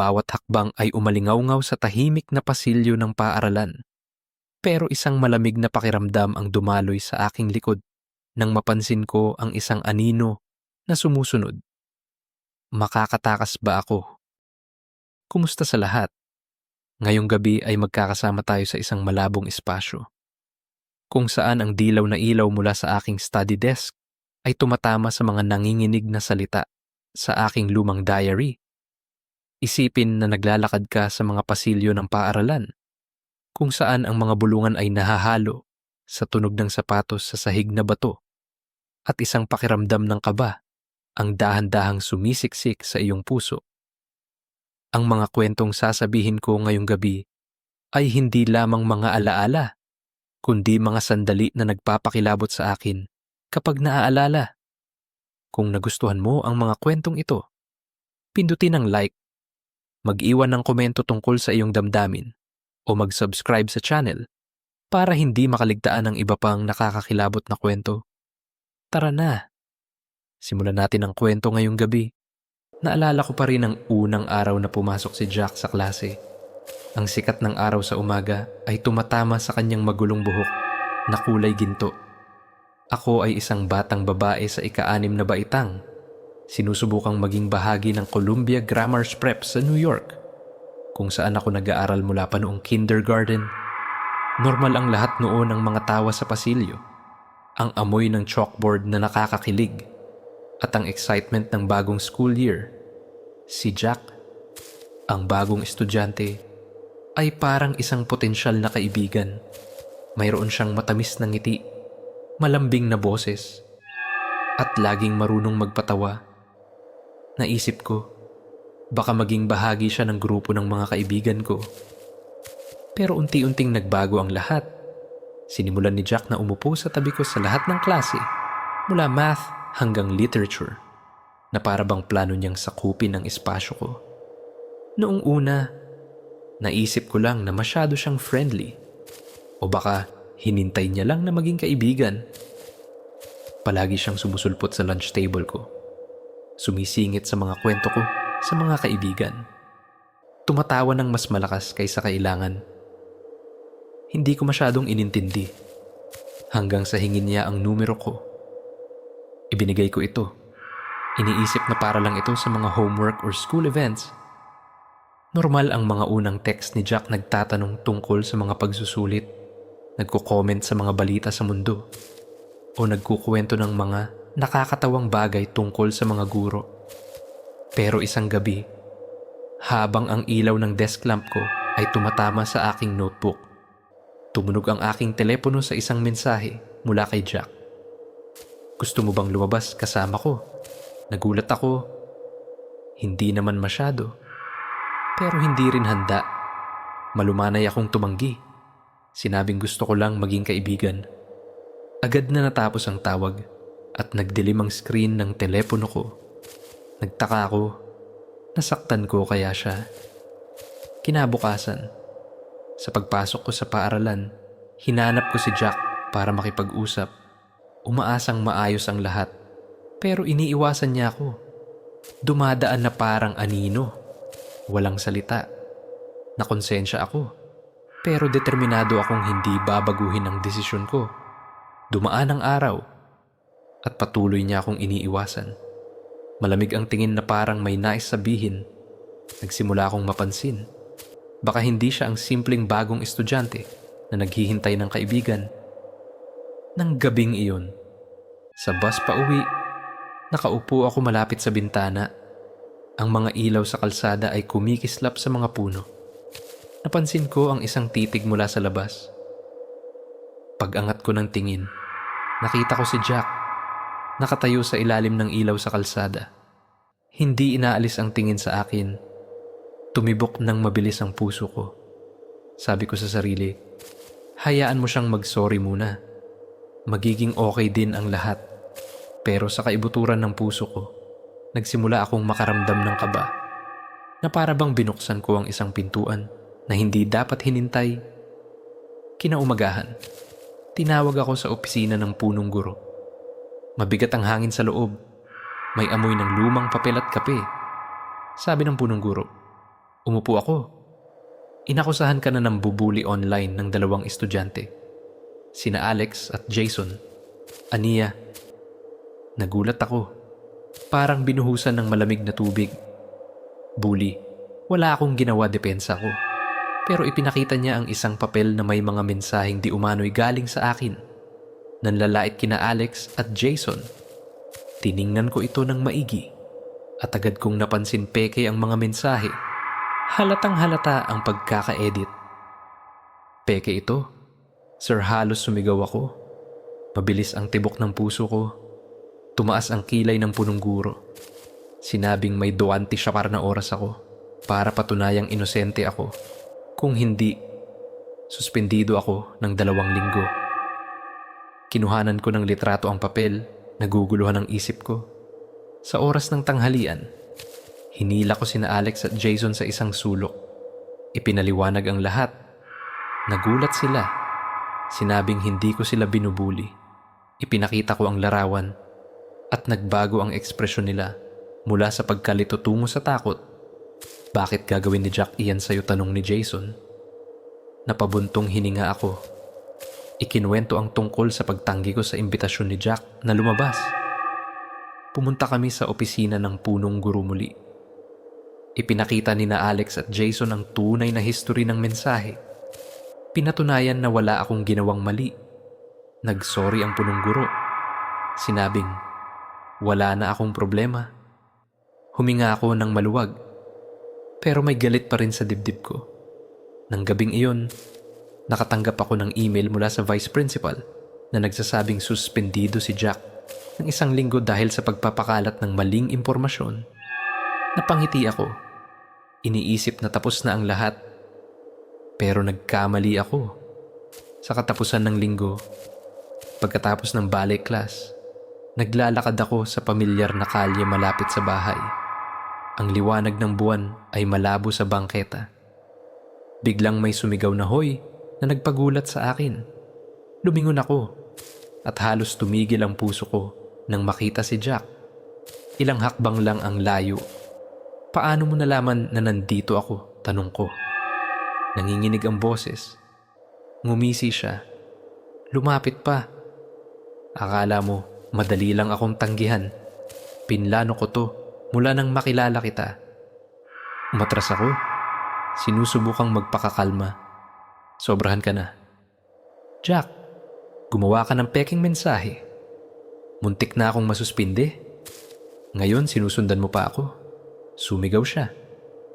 bawat hakbang ay umalingaw-ngaw sa tahimik na pasilyo ng paaralan. Pero isang malamig na pakiramdam ang dumaloy sa aking likod nang mapansin ko ang isang anino na sumusunod. Makakatakas ba ako? Kumusta sa lahat? Ngayong gabi ay magkakasama tayo sa isang malabong espasyo, kung saan ang dilaw na ilaw mula sa aking study desk ay tumatama sa mga nanginginig na salita sa aking lumang diary. Isipin na naglalakad ka sa mga pasilyo ng paaralan, kung saan ang mga bulungan ay nahahalo sa tunog ng sapatos sa sahig na bato at isang pakiramdam ng kaba ang dahan-dahang sumisiksik sa iyong puso. Ang mga kwentong sasabihin ko ngayong gabi ay hindi lamang mga alaala, kundi mga sandali na nagpapakilabot sa akin kapag naaalala. Kung nagustuhan mo ang mga kwentong ito, pindutin ang like, mag-iwan ng komento tungkol sa iyong damdamin, o mag-subscribe sa channel para hindi makaligtaan ang iba pang nakakakilabot na kwento. Tara na! Simulan natin ang kwento ngayong gabi. Naalala ko pa rin ang unang araw na pumasok si Jack sa klase. Ang sikat ng araw sa umaga ay tumatama sa kanyang magulong buhok na kulay ginto. Ako ay isang batang babae sa ika-6 na baitang, sinusubukang maging bahagi ng Columbia Grammar Prep sa New York, kung saan ako nag-aaral mula pa noong kindergarten. Normal ang lahat noon ng mga tawa sa pasilyo, ang amoy ng chalkboard na nakakakilig, at ang excitement ng bagong school year. Si Jack, ang bagong estudyante, ay parang isang potensyal na kaibigan. Mayroon siyang matamis na ngiti, malambing na boses, at laging marunong magpatawa. Naisip ko, baka maging bahagi siya ng grupo ng mga kaibigan ko. Pero unti-unting nagbago ang lahat. Sinimulan ni Jack na umupo sa tabi ko sa lahat ng klase, mula math hanggang literature, na para bang plano niyang sakupin ang espasyo ko. Noong una, naisip ko lang na masyado siyang friendly, o baka hinintay niya lang na maging kaibigan. Palagi siyang sumusulpot sa lunch table ko, sumisingit sa mga kwento ko sa mga kaibigan, tumatawa ng mas malakas kaysa kailangan. Hindi ko masyadong inintindi, hanggang sa hingin niya ang numero ko. Ibinigay ko ito. Iniisip na para lang ito sa mga homework or school events. Normal ang mga unang text ni Jack, nagtatanong tungkol sa mga pagsusulit, nagko-comment sa mga balita sa mundo, o nagkukwento ng mga nakakatawang bagay tungkol sa mga guro. Pero isang gabi, habang ang ilaw ng desk lamp ko ay tumatama sa aking notebook, tumunog ang aking telepono sa isang mensahe mula kay Jack. Gusto mo bang lumabas kasama ko? Nagulat ako. Hindi naman masyado, pero hindi rin handa. Malumanay akong tumanggi. Sinabing gusto ko lang maging kaibigan. Agad na natapos ang tawag at nagdilim ang screen ng telepono ko. Nagtaka ako. Nasaktan ko kaya siya. Kinabukasan, sa pagpasok ko sa paaralan, hinanap ko si Jack para makipag-usap. Umaasang maayos ang lahat, pero iniiwasan niya ako. Dumadaan na parang anino, walang salita. Nakonsensya ako, pero determinado akong hindi babaguhin ang desisyon ko. Dumaan ang araw, at patuloy niya akong iniiwasan. Malamig ang tingin na parang may nais sabihin. Nagsimula akong mapansin. Baka hindi siya ang simpleng bagong estudyante na naghihintay ng kaibigan. Nang gabing iyon, sa bus pa uwi, nakaupo ako malapit sa bintana. Ang mga ilaw sa kalsada ay kumikislap sa mga puno. Napansin ko ang isang titig mula sa labas. Pag-angat ko ng tingin, nakita ko si Jack, nakatayo sa ilalim ng ilaw sa kalsada. Hindi inaalis ang tingin sa akin. Tumibok ng mabilis ang puso ko. Sabi ko sa sarili, hayaan mo siyang mag-sorry muna. Magiging okay din ang lahat. Pero sa kaibuturan ng puso ko, nagsimula akong makaramdam ng kaba, na para bang binuksan ko ang isang pintuan na hindi dapat hinintay. Kinaumagahan, tinawag ako sa opisina ng punong guro. Mabigat ang hangin sa loob. May amoy ng lumang papel at kape. Sabi ng punong guro, Umupo ako. Inakusahan ka na ng bubuli online ng 2 estudyante. Sina Alex at Jason. Aniya. Nagulat ako. Parang binuhusan ng malamig na tubig. Bully. Wala akong ginawa, depensa ko. Pero ipinakita niya ang isang papel na may mga mensaheng di umano'y galing sa akin. Nanlalait kina Alex at Jason. Tiningnan ko ito ng maigi at agad kong napansin peke ang mga mensahe. Halatang halata ang pagkaka-edit. Peke ito. Sir, halos sumigaw ako. Mabilis ang tibok ng puso ko. Tumaas ang kilay ng punong guro. Sinabing may 24 na oras ako para patunayang inosente ako. Kung hindi, suspendido ako ng 2 linggo. Kinuhanan ko ng litrato ang papel, naguguluhan ang isip ko. Sa oras ng tanghalian, hinila ko sina Alex at Jason sa isang sulok. Ipinaliwanag ang lahat. Nagulat sila. Sinabing hindi ko sila binubuli. Ipinakita ko ang larawan at nagbago ang ekspresyon nila mula sa pagkalito tungo sa takot. Bakit gagawin ni Jack iyan sa'yo, tanong ni Jason. Napabuntong hininga ako. Ikinuwento ang tungkol sa pagtanggi ko sa imbitasyon ni Jack na lumabas. Pumunta kami sa opisina ng punong guro muli. Ipinakita ni na Alex at Jason ang tunay na history ng mensahe. Pinatunayan na wala akong ginawang mali. Nagsorry ang punong guro. Sinabing, wala na akong problema. Huminga ako ng maluwag. Pero may galit pa rin sa dibdib ko. Nang gabing iyon, nakatanggap ako ng email mula sa vice principal na nagsasabing suspendido si Jack ng 1 linggo dahil sa pagpapakalat ng maling impormasyon. Napangiti ako. Iniisip na tapos na ang lahat. Pero nagkamali ako. Sa katapusan ng linggo, pagkatapos ng ballet class, naglalakad ako sa pamilyar na kalye malapit sa bahay. Ang liwanag ng buwan ay malabo sa bangketa. Biglang may sumigaw na hoy na nagpagulat sa akin. Lumingon ako at halos tumigil ang puso ko nang makita si Jack. Ilang hakbang lang ang layo. Paano mo nalaman na nandito ako? Tanong ko. Nanginginig ang boses. Ngumisi siya. Lumapit pa. Akala mo madali lang akong tanggihan. Pinlano ko to mula nang makilala kita. Umatras ako. Sinusubukang magpakakalma. Sobrahan ka na. Jack, gumawa ka ng peking mensahe. Muntik na akong masuspinde. Ngayon sinusundan mo pa ako. Sumigaw siya.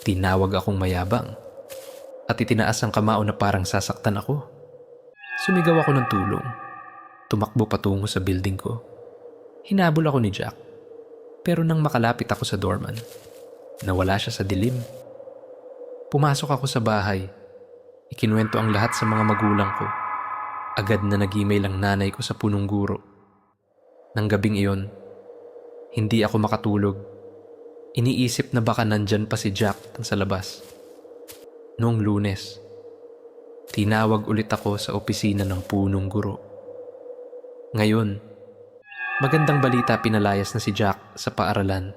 Tinawag akong mayabang. At itinaas ang kamao na parang sasaktan ako. Sumigaw ako ng tulong. Tumakbo patungo sa building ko. Hinabol ako ni Jack. Pero nang makalapit ako sa doorman, nawala siya sa dilim. Pumasok ako sa bahay. Ikinuwento ang lahat sa mga magulang ko. Agad na nag-email ang nanay ko sa punong guro. Nang gabing iyon, hindi ako makatulog. Iniisip na baka nandyan pa si Jack sa labas. Noong Lunes, tinawag ulit ako sa opisina ng punong guro. Ngayon, magandang balita, pinalayas na si Jack sa paaralan.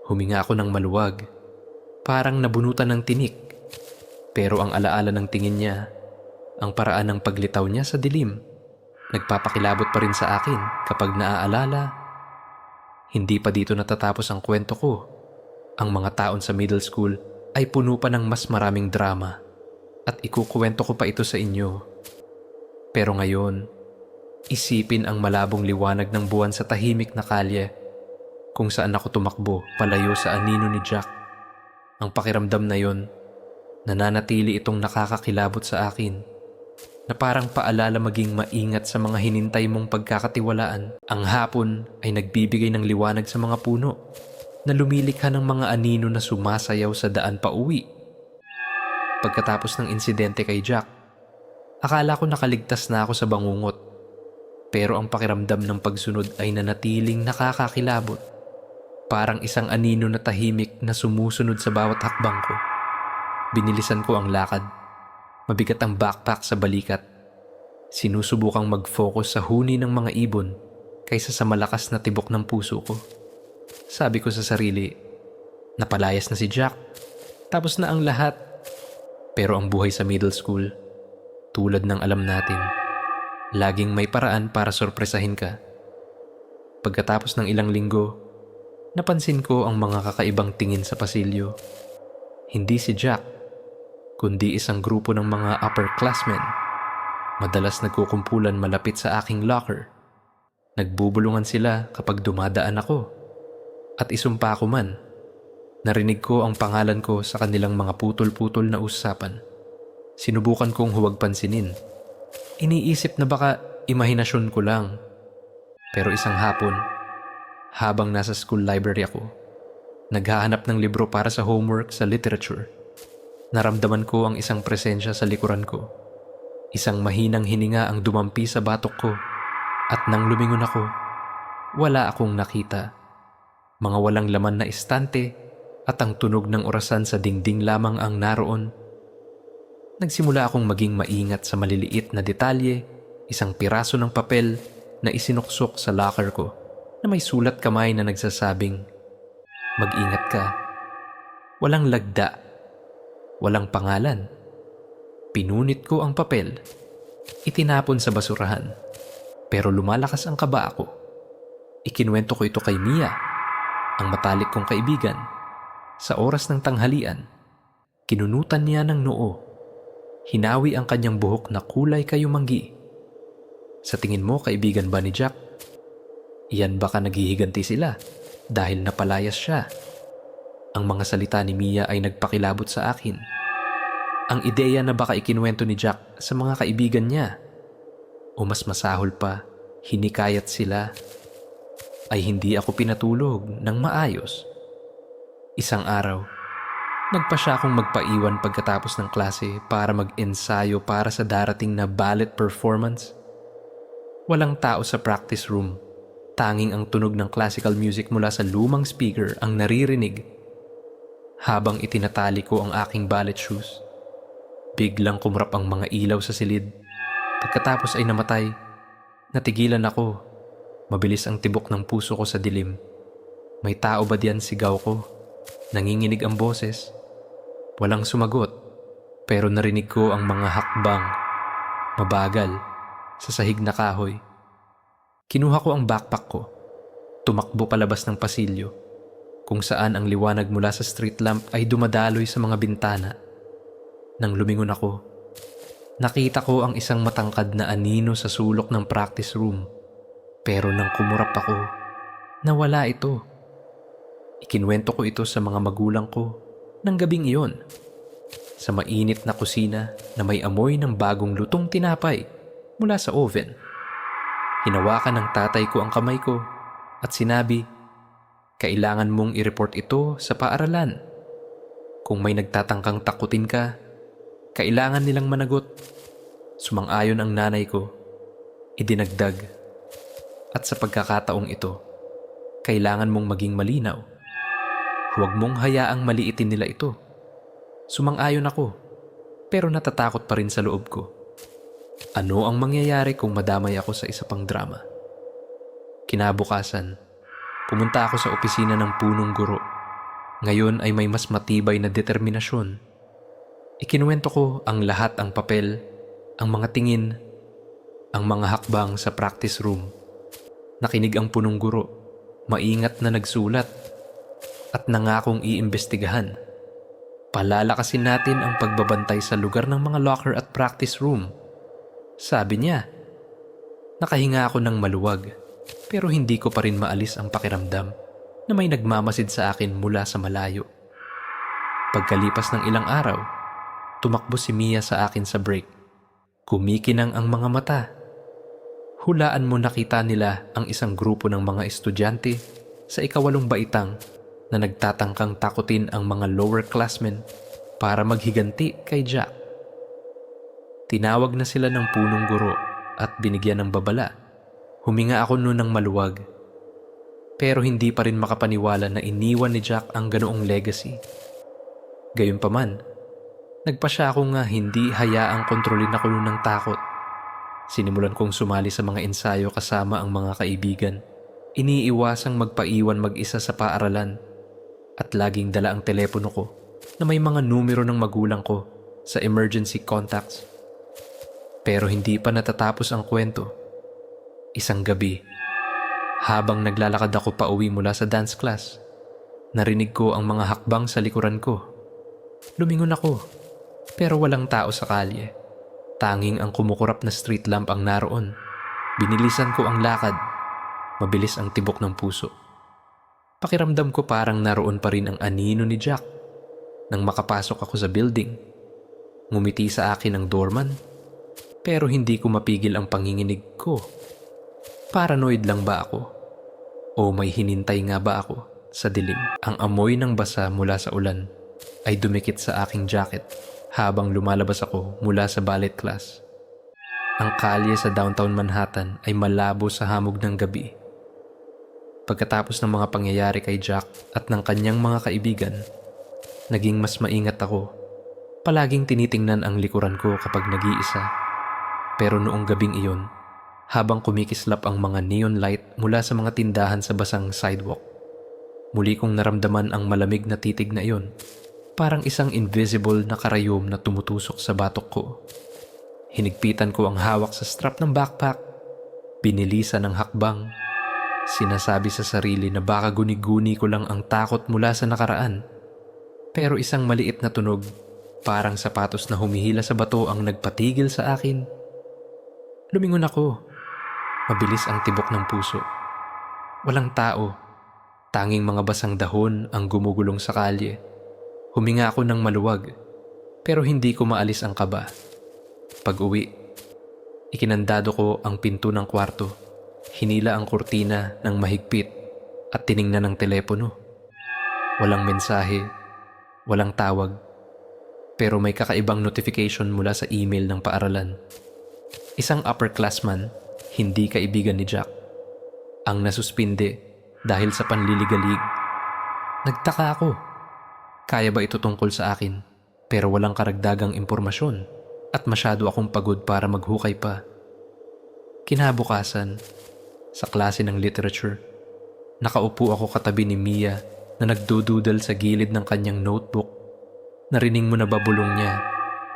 Huminga ako ng maluwag. Parang nabunutan ng tinik. Pero ang alaala ng tingin niya, ang paraan ng paglitaw niya sa dilim, nagpapakilabot pa rin sa akin kapag naaalala. Hindi pa dito natatapos ang kwento ko. Ang mga taon sa middle school ay puno pa ng mas maraming drama at ikukuwento ko pa ito sa inyo. Pero ngayon, isipin ang malabong liwanag ng buwan sa tahimik na kalye kung saan ako tumakbo palayo sa anino ni Jack. Ang pakiramdam na yon, nananatili itong nakakakilabot sa akin na parang paalala maging maingat sa mga hinintay mong pagkakatiwalaan. Ang hapon ay nagbibigay ng liwanag sa mga puno na lumilikha ng mga anino na sumasayaw sa daan pa uwi. Pagkatapos ng insidente kay Jack, akala ko nakaligtas na ako sa bangungot. Pero ang pakiramdam ng pagsunod ay nanatiling nakakakilabot. Parang isang anino na tahimik na sumusunod sa bawat hakbang ko. Binilisan ko ang lakad. Mabigat ang backpack sa balikat. Sinusubukang mag-focus sa huni ng mga ibon kaysa sa malakas na tibok ng puso ko. Sabi ko sa sarili, napalayas na si Jack. Tapos na ang lahat. Pero ang buhay sa middle school, tulad ng alam natin, laging may paraan para sorpresahin ka. Pagkatapos ng ilang linggo, napansin ko ang mga kakaibang tingin sa pasilyo. Hindi si Jack, kundi isang grupo ng mga upperclassmen. Madalas nagkukumpulan malapit sa aking locker. Nagbubulungan sila kapag dumadaan ako. At isumpa ko man, narinig ko ang pangalan ko sa kanilang mga putol-putol na usapan. Sinubukan kong huwag pansinin. Iniisip na baka imahinasyon ko lang. Pero isang hapon, habang nasa school library ako, naghahanap ng libro para sa homework sa literature, naramdaman ko ang isang presensya sa likuran ko. Isang mahinang hininga ang dumampi sa batok ko, at nang lumingon ako, wala akong nakita. Mga walang laman na estante at ang tunog ng orasan sa dingding lamang ang naroon. Nagsimula akong maging maingat sa maliliit na detalye, isang piraso ng papel na isinuksok sa locker ko na may sulat kamay na nagsasabing, "Mag-ingat ka." Walang lagda, walang pangalan. Pinunit ko ang papel, itinapon sa basurahan, pero lumalakas ang kaba ako. Ikinuwento ko ito kay Mia, ang matalik kong kaibigan. Sa oras ng tanghalian, kinunutan niya ng noo. Hinawi ang kanyang buhok na kulay kayumanggi. Sa tingin mo, kaibigan ba ni Jack? Iyan baka naghihiganti sila dahil napalayas siya. Ang mga salita ni Mia ay nagpakilabot sa akin. Ang ideya na baka ikinuwento ni Jack sa mga kaibigan niya, o mas masahol pa, hinikayat sila, ay hindi ako pinatulog ng maayos. Isang araw, nagpa siya akong magpaiwan pagkatapos ng klase para mag-ensayo para sa darating na ballet performance. Walang tao sa practice room. Tanging ang tunog ng classical music mula sa lumang speaker ang naririnig. Habang itinatali ko ang aking ballet shoes, biglang kumurap ang mga ilaw sa silid. Pagkatapos ay namatay. Natigilan ako. Mabilis ang tibok ng puso ko sa dilim. May tao ba diyan, sigaw ko? Nanginginig ang boses. Walang sumagot, pero narinig ko ang mga hakbang. Mabagal, sa sahig na kahoy. Kinuha ko ang backpack ko. Tumakbo palabas ng pasilyo, kung saan ang liwanag mula sa street lamp ay dumadaloy sa mga bintana. Nang lumingon ako, nakita ko ang isang matangkad na anino sa sulok ng practice room. Pero nang kumurap ako, nawala ito. Ikinuwento ko ito sa mga magulang ko ng gabing iyon. Sa mainit na kusina na may amoy ng bagong lutong tinapay mula sa oven. Hinawakan ng tatay ko ang kamay ko at sinabi, "Kailangan mong i-report ito sa paaralan. Kung may nagtatangkang takutin ka, kailangan nilang managot." Sumang-ayon ang nanay ko. Idinagdag, "At sa pagkakataong ito, kailangan mong maging malinaw. Huwag mong hayaang maliitin nila ito." Sumang-ayon ako, pero natatakot pa rin sa loob ko. Ano ang mangyayari kung madamay ako sa isa pang drama? Kinabukasan, pumunta ako sa opisina ng punong guro. Ngayon ay may mas matibay na determinasyon. Ikinuwento ko ang lahat, ang papel, ang mga tingin, ang mga hakbang sa practice room. Nakinig ang punong guro, maingat na nagsulat, at nangakong iimbestigahan. Palalakasin natin ang pagbabantay sa lugar ng mga locker at practice room. Sabi niya. Nakahinga ako ng maluwag, pero hindi ko pa rin maalis ang pakiramdam na may nagmamasid sa akin mula sa malayo. Pagkalipas ng ilang araw, tumakbo si Mia sa akin sa break. Kumikinang ang mga mata. Hulaan mo, nakita nila ang isang grupo ng mga estudyante sa ika-8 baitang na nagtatangkang takutin ang mga lower classmen para maghiganti kay Jack. Tinawag na sila ng punong guro at binigyan ng babala. Huminga ako noon ng maluwag. Pero hindi pa rin makapaniwala na iniwan ni Jack ang ganoong legacy. Gayunpaman, nagpa siya ako nga hindi hayaang kontrolin ako noon ng takot. Sinimulan kong sumali sa mga ensayo kasama ang mga kaibigan. Iniiwasang magpaiwan mag-isa sa paaralan at laging dala ang telepono ko na may mga numero ng magulang ko sa emergency contacts. Pero hindi pa natatapos ang kwento. Isang gabi, habang naglalakad ako pa uwi mula sa dance class, narinig ko ang mga hakbang sa likuran ko. Lumingon ako, pero walang tao sa kalye. Tanging ang kumukurap na street lamp ang naroon. Binilisan ko ang lakad. Mabilis ang tibok ng puso. Pakiramdam ko parang naroon pa rin ang anino ni Jack. Nang makapasok ako sa building, ngumiti sa akin ang doorman. Pero hindi ko mapigil ang panginginig ko. Paranoid lang ba ako? O may hinintay nga ba ako sa dilim? Ang amoy ng basa mula sa ulan ay dumikit sa aking jacket habang lumalabas ako mula sa ballet class. Ang kalye sa downtown Manhattan ay malabo sa hamog ng gabi. Pagkatapos ng mga pangyayari kay Jack at ng kanyang mga kaibigan, naging mas maingat ako. Palaging tinitingnan ang likuran ko kapag nag-iisa. Pero noong gabing iyon, habang kumikislap ang mga neon light mula sa mga tindahan sa basang sidewalk, muli kong naramdaman ang malamig na titig na iyon, parang isang invisible na karayom na tumutusok sa batok ko. Hinigpitan ko ang hawak sa strap ng backpack, binilisan ng hakbang, sinasabi sa sarili na baka guni-guni ko lang ang takot mula sa nakaraan. Pero isang maliit na tunog, parang sapatos na humihila sa bato ang nagpatigil sa akin. Lumingon ako. Mabilis ang tibok ng puso. Walang tao. Tanging mga basang dahon ang gumugulong sa kalye. Huminga ako ng maluwag, pero hindi ko maalis ang kaba. Pag-uwi, ikinandado ko ang pinto ng kwarto. Hinila ang kurtina ng mahigpit at tiningnan ang telepono. Walang mensahe, walang tawag, pero may kakaibang notification mula sa email ng paaralan. Isang upperclassman, hindi kaibigan ni Jack, ang nasuspinde dahil sa panliligalig. Nagtaka ako. Kaya ba ito tungkol sa akin? Pero walang karagdagang impormasyon at masyado akong pagod para maghukay pa. Kinabukasan, sa klase ng literature, nakaupo ako katabi ni Mia na nagdududal sa gilid ng kanyang notebook. Narinig mo na babulong niya.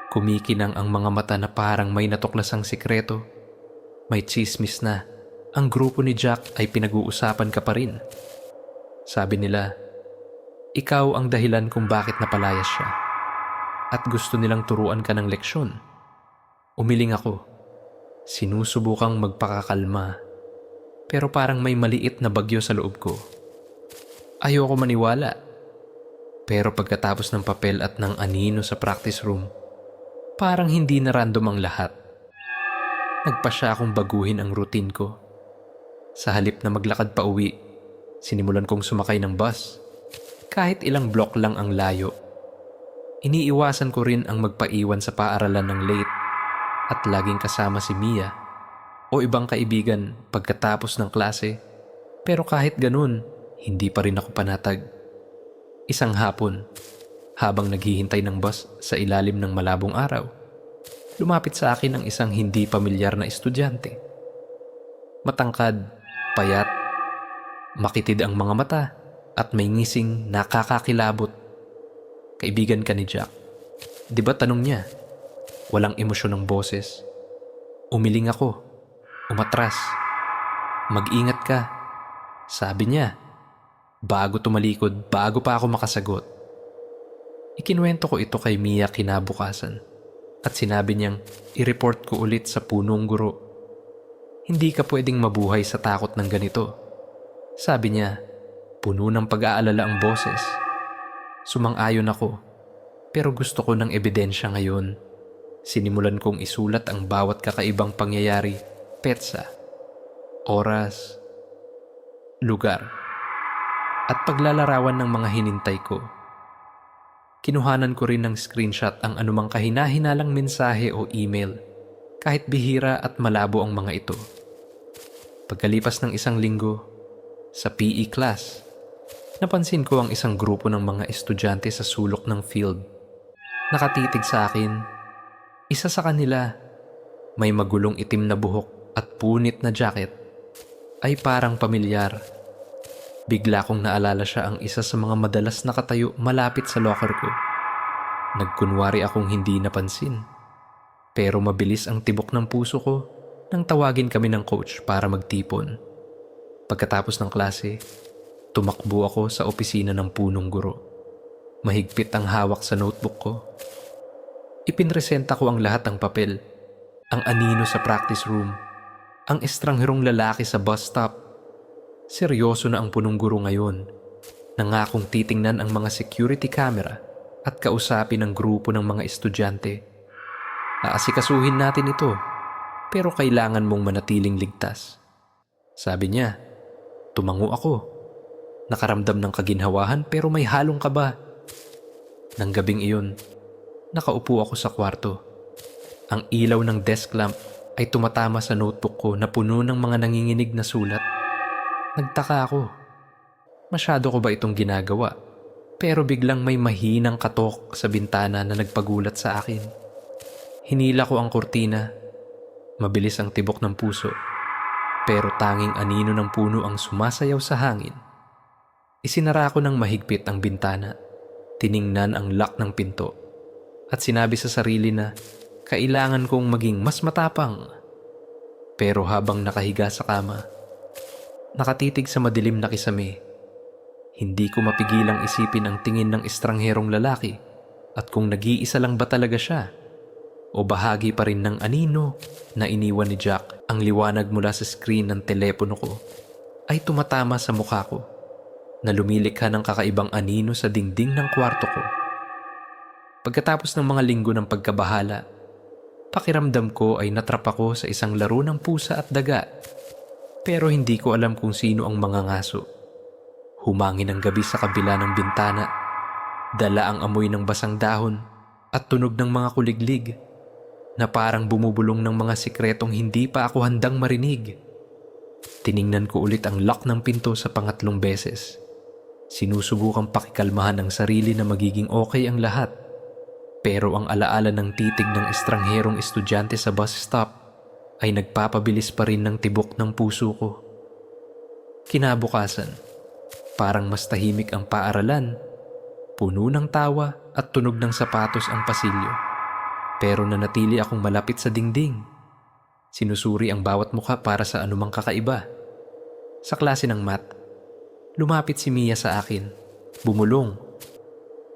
Kumikinang ang mga mata na parang may natuklasang sikreto. May tsismis na ang grupo ni Jack ay pinag-uusapan ka pa rin. Sabi nila, ikaw ang dahilan kung bakit napalayas siya. At gusto nilang turuan ka ng leksyon. Umiling ako. Sinusubukang magpakakalma. Pero parang may maliit na bagyo sa loob ko. Ayoko maniwala. Pero pagkatapos ng papel at ng anino sa practice room, parang hindi na random ang lahat. Nagpasya akong baguhin ang routine ko. Sa halip na maglakad pa uwi, sinimulan kong sumakay ng bus. Kahit ilang block lang ang layo. Iniiwasan ko rin ang magpaiwan sa paaralan ng late at laging kasama si Mia o ibang kaibigan pagkatapos ng klase. Pero kahit ganun, hindi pa rin ako panatag. Isang hapon, habang naghihintay ng bus sa ilalim ng malabong araw, lumapit sa akin ang isang hindi pamilyar na estudyante. Matangkad, payat, makitid ang mga mata at may ngising nakakakilabot. Kaibigan ka ni Jack. Di ba tanong niya? Walang emosyon ng boses. Umiling ako. Umatras. Mag-ingat ka. Sabi niya. Bago tumalikod, bago pa ako makasagot. Ikinuwento ko ito kay Mia kinabukasan at sinabi niyang i-report ko ulit sa punong guro. Hindi ka pwedeng mabuhay sa takot ng ganito. Sabi niya, puno ng pag-aalala ang boses. Sumang-ayon ako, pero gusto ko ng ebidensya ngayon. Sinimulan kong isulat ang bawat kakaibang pangyayari, petsa, oras, lugar, at paglalarawan ng mga hinintay ko. Kinuhanan ko rin ng screenshot ang anumang kahinahinalang mensahe o email, kahit bihira at malabo ang mga ito. Pagkalipas ng isang linggo, sa PE class, napansin ko ang isang grupo ng mga estudyante sa sulok ng field. Nakatitig sa akin. Isa sa kanila, may magulong itim na buhok at punit na jacket, ay parang pamilyar. Bigla kong naalala siya ang isa sa mga madalas nakatayo malapit sa locker ko. Nagkunwari akong hindi napansin. Pero mabilis ang tibok ng puso ko nang tawagin kami ng coach para magtipon. Pagkatapos ng klase, tumakbo ako sa opisina ng punong guro. Mahigpit ang hawak sa notebook ko. Ipinresenta ko ang lahat ng papel. Ang anino sa practice room. Ang estrangherong lalaki sa bus stop. Seryoso na ang punong guro ngayon. Nangakong titingnan ang mga security camera at kausapin ang grupo ng mga estudyante. Aasikasuhin natin ito, pero kailangan mong manatiling ligtas. Sabi niya. Tumango ako. Nakaramdam ng kaginhawahan pero may halong kaba. Nang gabing iyon, nakaupo ako sa kwarto. Ang ilaw ng desk lamp ay tumatama sa notebook ko na puno ng mga nanginginig na sulat. Nagtaka ako. Masyado ko ba itong ginagawa? Pero biglang may mahinang katok sa bintana na nagpagulat sa akin. Hinila ko ang kurtina. Mabilis ang tibok ng puso. Pero tanging anino ng puno ang sumasayaw sa hangin. Isinara ko ng mahigpit ang bintana. Tiningnan ang lock ng pinto. At sinabi sa sarili na kailangan kong maging mas matapang. Pero habang nakahiga sa kama, nakatitig sa madilim na kisame, hindi ko mapigilang isipin ang tingin ng estrangherong lalaki at kung nag-iisa lang ba talaga siya o bahagi pa rin ng anino na iniwan ni Jack. Ang liwanag mula sa screen ng telepono ko ay tumatama sa mukha ko na lumilikha ng kakaibang anino sa dingding ng kwarto ko. Pagkatapos ng mga linggo ng pagkabahala, pakiramdam ko ay natrap ako sa isang laro ng pusa at daga. Pero hindi ko alam kung sino ang mga ngaso. Humangin ang gabi sa kabila ng bintana. Dala ang amoy ng basang dahon at tunog ng mga kuliglig na parang bumubulong ng mga sikretong hindi pa ako handang marinig. Tiningnan ko ulit ang lock ng pinto sa pangatlong beses. Sinusubukang pakikalmahan ang sarili na magiging okay ang lahat. Pero ang alaala ng titig ng estrangherong estudyante sa bus stop ay nagpapabilis pa rin ng tibok ng puso ko. Kinabukasan, parang mas tahimik ang paaralan. Puno ng tawa at tunog ng sapatos ang pasilyo. Pero nanatili akong malapit sa dingding. Sinusuri ang bawat mukha para sa anumang kakaiba. Sa klase ng math, lumapit si Mia sa akin. Bumulong.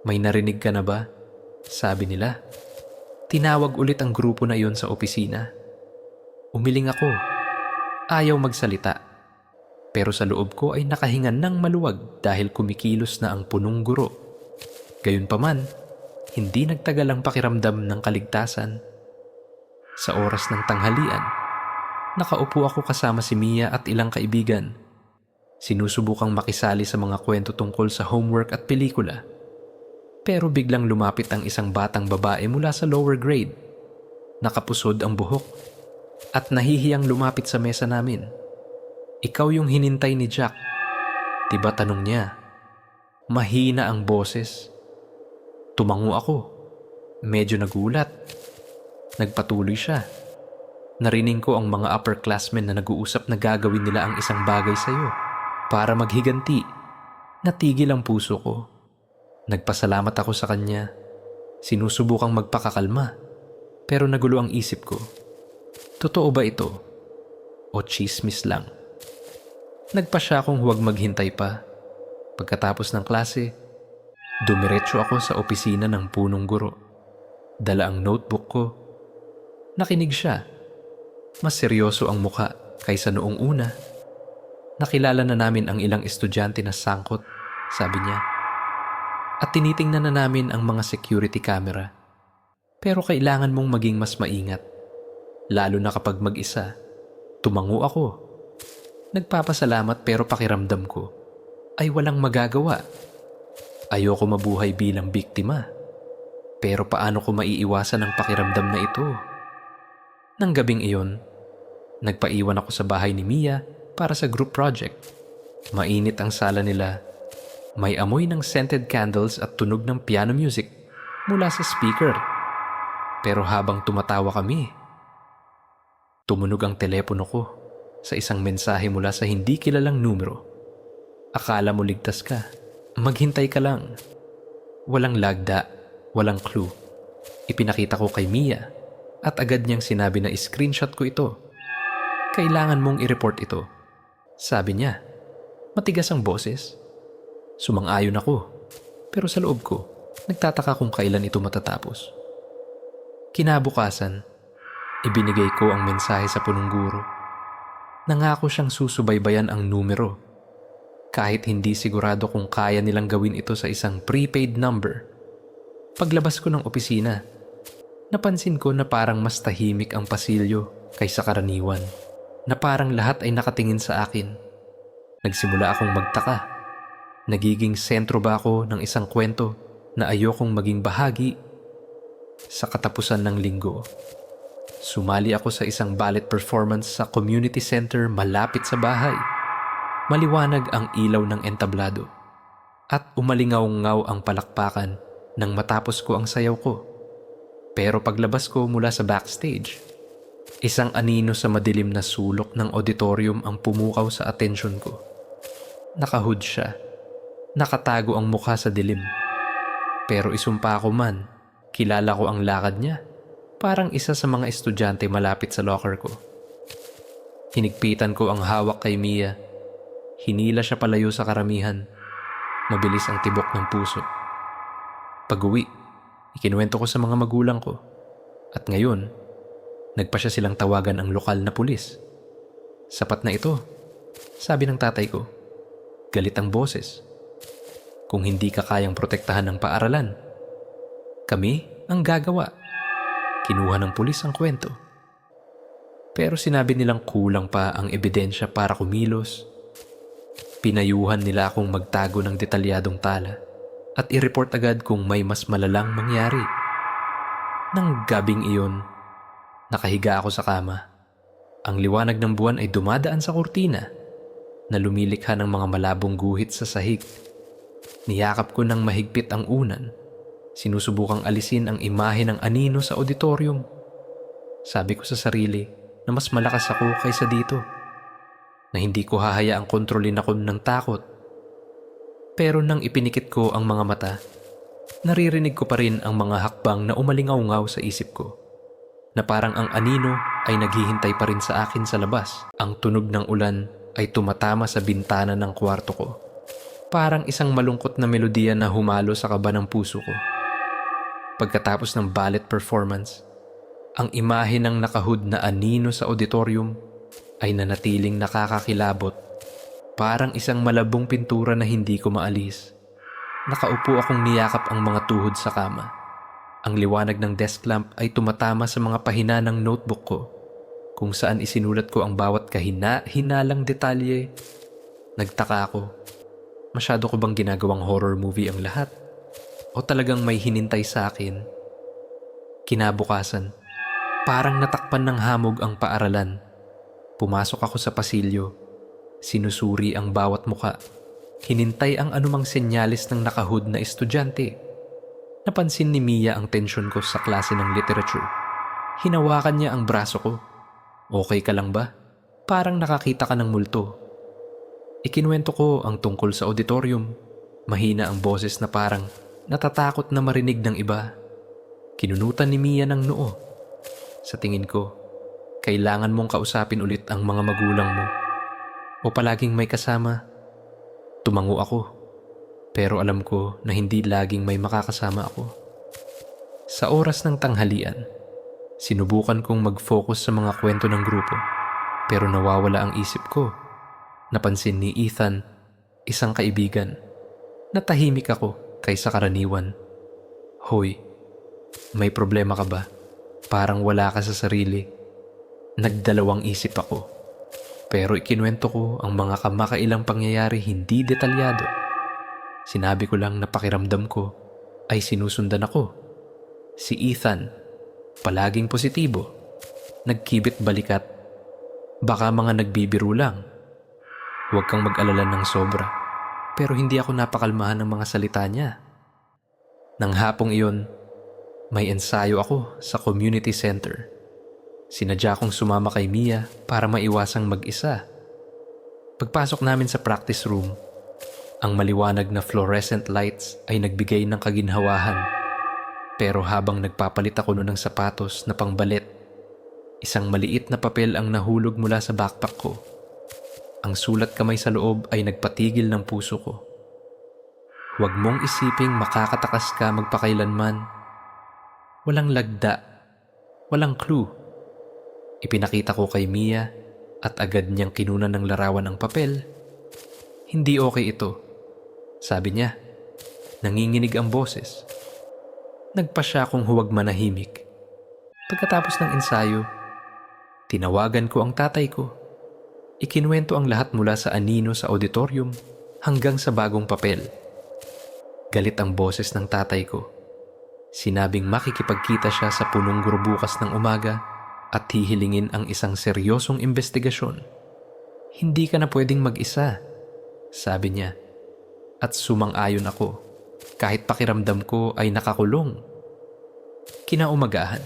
May narinig ka na ba? Sabi nila. Tinawag ulit ang grupo na iyon sa opisina. Umiling ako. Ayaw magsalita. Pero sa loob ko ay nakahingan ng maluwag dahil kumikilos na ang punong guro. Gayunpaman, hindi nagtagal ang pakiramdam ng kaligtasan. Sa oras ng tanghalian, nakaupo ako kasama si Mia at ilang kaibigan. Sinusubukang makisali sa mga kwento tungkol sa homework at pelikula. Pero biglang lumapit ang isang batang babae mula sa lower grade. Nakapusod ang buhok at nahihiyang lumapit sa mesa namin. Ikaw yung hinintay ni Jack. Diba tanong niya? Mahina ang boses. Tumango ako. Medyo nagulat. Nagpatuloy siya. Narinig ko ang mga upperclassmen na nag-uusap na gagawin nila ang isang bagay sa'yo para maghiganti. Natigil ang puso ko. Nagpasalamat ako sa kanya. Sinusubukang magpakakalma. Pero nagulo ang isip ko. Totoo ba ito? O chismis lang? Nagpa siya akong huwag maghintay pa. Pagkatapos ng klase, dumiretso ako sa opisina ng punong guro. Dala ang notebook ko. Nakinig siya. Mas seryoso ang muka kaysa noong una. Nakilala na namin ang ilang estudyante na sangkot, sabi niya. At tinitingnan na namin ang mga security camera. Pero kailangan mong maging mas maingat. Lalo na kapag mag-isa. Tumango ako. Nagpapasalamat pero pakiramdam ko ay walang magagawa. Ayoko mabuhay bilang biktima. Pero paano ko maiiwasan ang pakiramdam na ito? Nang gabing iyon, nagpaiwan ako sa bahay ni Mia para sa group project. Mainit ang sala nila. May amoy ng scented candles at tunog ng piano music mula sa speaker. Pero habang tumatawa kami, tumunog ang telepono ko sa isang mensahe mula sa hindi kilalang numero. Akala mo ligtas ka. Maghintay ka lang. Walang lagda. Walang clue. Ipinakita ko kay Mia at agad niyang sinabi na screenshot ko ito. Kailangan mong i-report ito. Sabi niya. Matigas ang boses. Sumang-ayon ako. Pero sa loob ko, nagtataka kung kailan ito matatapos. Kinabukasan, ibinigay ko ang mensahe sa punong guro. Nangako siyang susubaybayan ang numero. Kahit hindi sigurado kung kaya nilang gawin ito sa isang prepaid number. Paglabas ko ng opisina, napansin ko na parang mas tahimik ang pasilyo kaysa karaniwan. Na parang lahat ay nakatingin sa akin. Nagsimula akong magtaka. Nagiging sentro ba ako ng isang kwento na ayokong maging bahagi? Sa katapusan ng linggo, sumali ako sa isang ballet performance sa community center malapit sa bahay. Maliwanag ang ilaw ng entablado at umalingaw-ngaw ang palakpakan nang matapos ko ang sayaw ko. Pero paglabas ko mula sa backstage, isang anino sa madilim na sulok ng auditorium ang pumukaw sa atensyon ko. Nakahood siya. Nakatago ang mukha sa dilim. Pero isumpa ko man, kilala ko ang lakad niya. Parang isa sa mga estudyante malapit sa locker ko. Hinigpitan ko ang hawak kay Mia. Hinila siya palayo sa karamihan. Mabilis ang tibok ng puso. Pag-uwi, ikinuwento ko sa mga magulang ko. At ngayon, nagpa siya silang tawagan ang lokal na pulis. Sapat na ito, sabi ng tatay ko. Galit ang boses. Kung hindi ka kayang protektahan ng paaralan, kami ang gagawa. Kinuha ng pulis ang kwento. Pero sinabi nilang kulang pa ang ebidensya para kumilos. Pinayuhan nila akong magtago ng detalyadong tala at i-report agad kung may mas malalang mangyari. Nang gabing iyon, nakahiga ako sa kama. Ang liwanag ng buwan ay dumadaan sa kurtina na lumilikha ng mga malabong guhit sa sahig. Niyakap ko ng mahigpit ang unan. Sinusubukang alisin ang imahe ng anino sa auditorium. Sabi ko sa sarili na mas malakas ako kaysa dito. Na hindi ko hahayaang kontrolin ako ng takot. Pero nang ipinikit ko ang mga mata, naririnig ko pa rin ang mga hakbang na umalingaw-ngaw sa isip ko. Na parang ang anino ay naghihintay pa rin sa akin sa labas. Ang tunog ng ulan ay tumatama sa bintana ng kwarto ko. Parang isang malungkot na melodiya na humalo sa kaba ng puso ko. Pagkatapos ng ballet performance, ang imahe ng nakahood na anino sa auditorium ay nanatiling nakakakilabot. Parang isang malabong pintura na hindi ko maalis. Nakaupo akong niyakap ang mga tuhod sa kama. Ang liwanag ng desk lamp ay tumatama sa mga pahina ng notebook ko, kung saan isinulat ko ang bawat hinalang detalye. Nagtaka ako. Masyado ko bang ginagawang horror movie ang lahat? O talagang may hinintay sa akin? Kinabukasan, parang natakpan ng hamog ang paaralan. Pumasok ako sa pasilyo. Sinusuri ang bawat muka. Hinintay ang anumang senyales ng nakahood na estudyante. Napansin ni Mia ang tensyon ko sa klase ng literature. Hinawakan niya ang braso ko. Okay ka lang ba? Parang nakakita ka ng multo. Ikinuwento ko ang tungkol sa auditorium. Mahina ang boses na parang natatakot na marinig ng iba. Kinunutan ni Mia ng noo. Sa tingin ko, kailangan mong kausapin ulit ang mga magulang mo. O palaging may kasama. Tumango ako. Pero alam ko na hindi laging may makakasama ako. Sa oras ng tanghalian, sinubukan kong mag-focus sa mga kwento ng grupo. Pero nawawala ang isip ko. Napansin ni Ethan, isang kaibigan, na tahimik ako kaysa karaniwan. Hoy, may problema ka ba? Parang wala ka sa sarili. Nagdalawang isip ako. Pero ikinuwento ko ang mga kamakailang pangyayari hindi detalyado. Sinabi ko lang na pakiramdam ko ay sinusundan ako. Si Ethan, palaging positibo, nagkibit balikat. Baka mga nagbibiro lang. Huwag kang mag-alala ng sobra. Pero hindi ako napakalmahan ng mga salita niya. Nang hapong iyon, may ensayo ako sa community center. Sinadya kong sumama kay Mia para maiwasang mag-isa. Pagpasok namin sa practice room, ang maliwanag na fluorescent lights ay nagbigay ng kaginhawahan. Pero habang nagpapalit ako noon ng sapatos na pangbalit, isang maliit na papel ang nahulog mula sa backpack ko. Ang sulat kamay sa loob ay nagpatigil ng puso ko. Huwag mong isiping makakatakas ka magpakailanman. Walang lagda, walang clue. Ipinakita ko kay Mia at agad niyang kinunan ng larawan ang papel. Hindi okay ito, sabi niya. Nanginginig ang boses. Nagpa siya kung huwag manahimik. Pagkatapos ng ensayo, tinawagan ko ang tatay ko. Ikinuwento ang lahat mula sa anino sa auditorium hanggang sa bagong papel. Galit ang boses ng tatay ko. Sinabing makikipagkita siya sa punong guro bukas ng umaga at hihilingin ang isang seryosong investigasyon. Hindi ka na pwedeng mag-isa, sabi niya. At sumang-ayon ako, kahit pakiramdam ko ay nakakulong. Kinaumagahan,